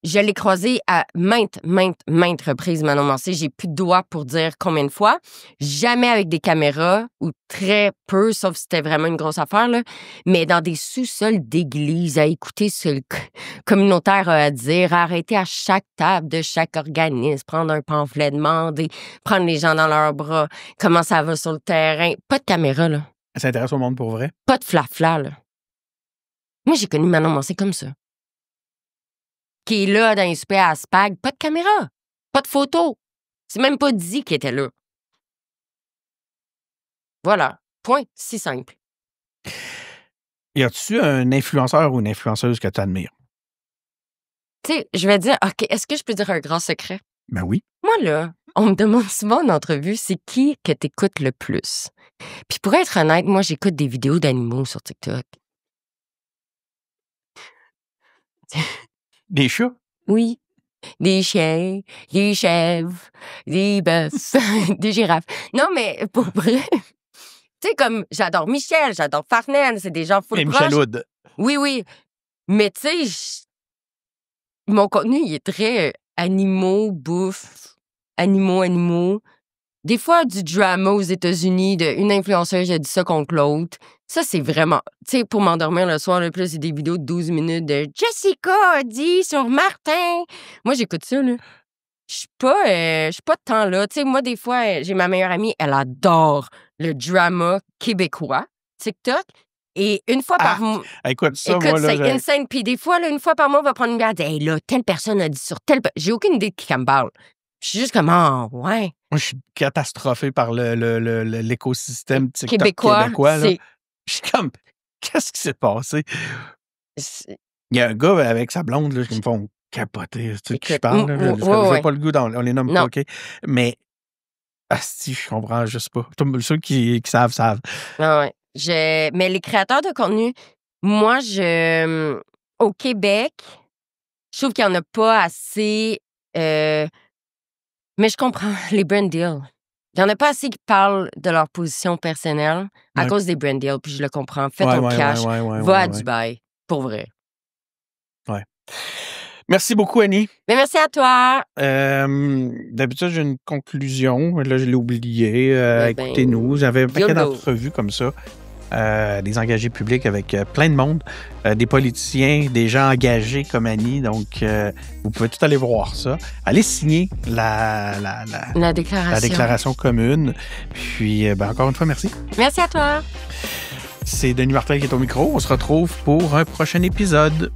Je l'ai croisé à maintes reprises, Manon Mancé. J'ai plus de doigts pour dire combien de fois. Jamais avec des caméras, ou très peu, sauf si c'était vraiment une grosse affaire, là. Mais dans des sous-sols d'église, à écouter ce que le communautaire a à dire, à arrêter à chaque table de chaque organisme, prendre un pamphlet, demander, prendre les gens dans leurs bras, comment ça va sur le terrain. Pas de caméra, là. Ça intéresse au monde pour vrai? Pas de flafla, là. Moi, j'ai connu Manon Mancé comme ça. Qui est là dans les soupers à Spag, pas de caméra, pas de photo. C'est même pas dit qu'il était là. Voilà. Point. Si simple. Y a-tu un influenceur ou une influenceuse que tu admires? Tu sais, je vais dire, OK, est-ce que je peux dire un grand secret? Ben oui. Moi, là, on me demande souvent en entrevue, c'est qui que t'écoutes le plus? Puis pour être honnête, moi, j'écoute des vidéos d'animaux sur TikTok. Des chats? Oui. Des chiens, des chèvres, des bœufs, des girafes. Non, mais pour vrai, tu sais, comme j'adore Michel, j'adore Farnène, c'est des gens full proches. Michel Hood. Oui. Mais tu sais, mon contenu, il est très animaux, bouffe, animaux. des fois, du drama aux États-Unis, une influenceuse a dit ça contre l'autre. Ça, c'est vraiment... Tu sais, pour m'endormir le soir, là, plus c'est des vidéos de 12 minutes de « Jessica a dit sur Martin ». Moi, j'écoute ça, là. Je suis pas tant là. Tu sais, moi, des fois, j'ai ma meilleure amie, elle adore le drama québécois, TikTok. Et une fois par mois... Écoute, moi, là... c'est insane. Puis des fois, là, une fois par mois, on va prendre une bière et dire « Hey, là, telle personne a dit sur telle... » J'ai aucune idée de qui elle me parle. Je suis juste comme « Ah, ouais. » Moi, je suis catastrophé par l'écosystème TikTok québécois. Là. Je suis comme, qu'est-ce qui s'est passé? Il y a un gars avec sa blonde là, qui me font capoter. Tu sais que je parle. Je n'ai pas le goût, on les nomme pas, OK? Mais, si je comprends juste pas. Ceux qui savent. Ah ouais. Mais les créateurs de contenu, moi, au Québec, je trouve qu'il n'y en a pas assez. Mais je comprends les brand deals. Il n'y en a pas assez qui parlent de leur position personnelle à cause des brand deals, puis je le comprends. Fais ton cash, va à Dubaï, pour vrai. Ouais. Merci beaucoup, Annie. Mais merci à toi. D'habitude, j'ai une conclusion. Là, je l'ai oublié. Écoutez-nous. J'avais un paquet d'entrevues comme ça. Des engagés publics avec plein de monde, des politiciens, des gens engagés comme Annie. Donc, vous pouvez tout aller voir ça. Allez signer la déclaration commune. Puis, encore une fois, merci. Merci à toi. C'est Denis Martel qui est au micro. On se retrouve pour un prochain épisode.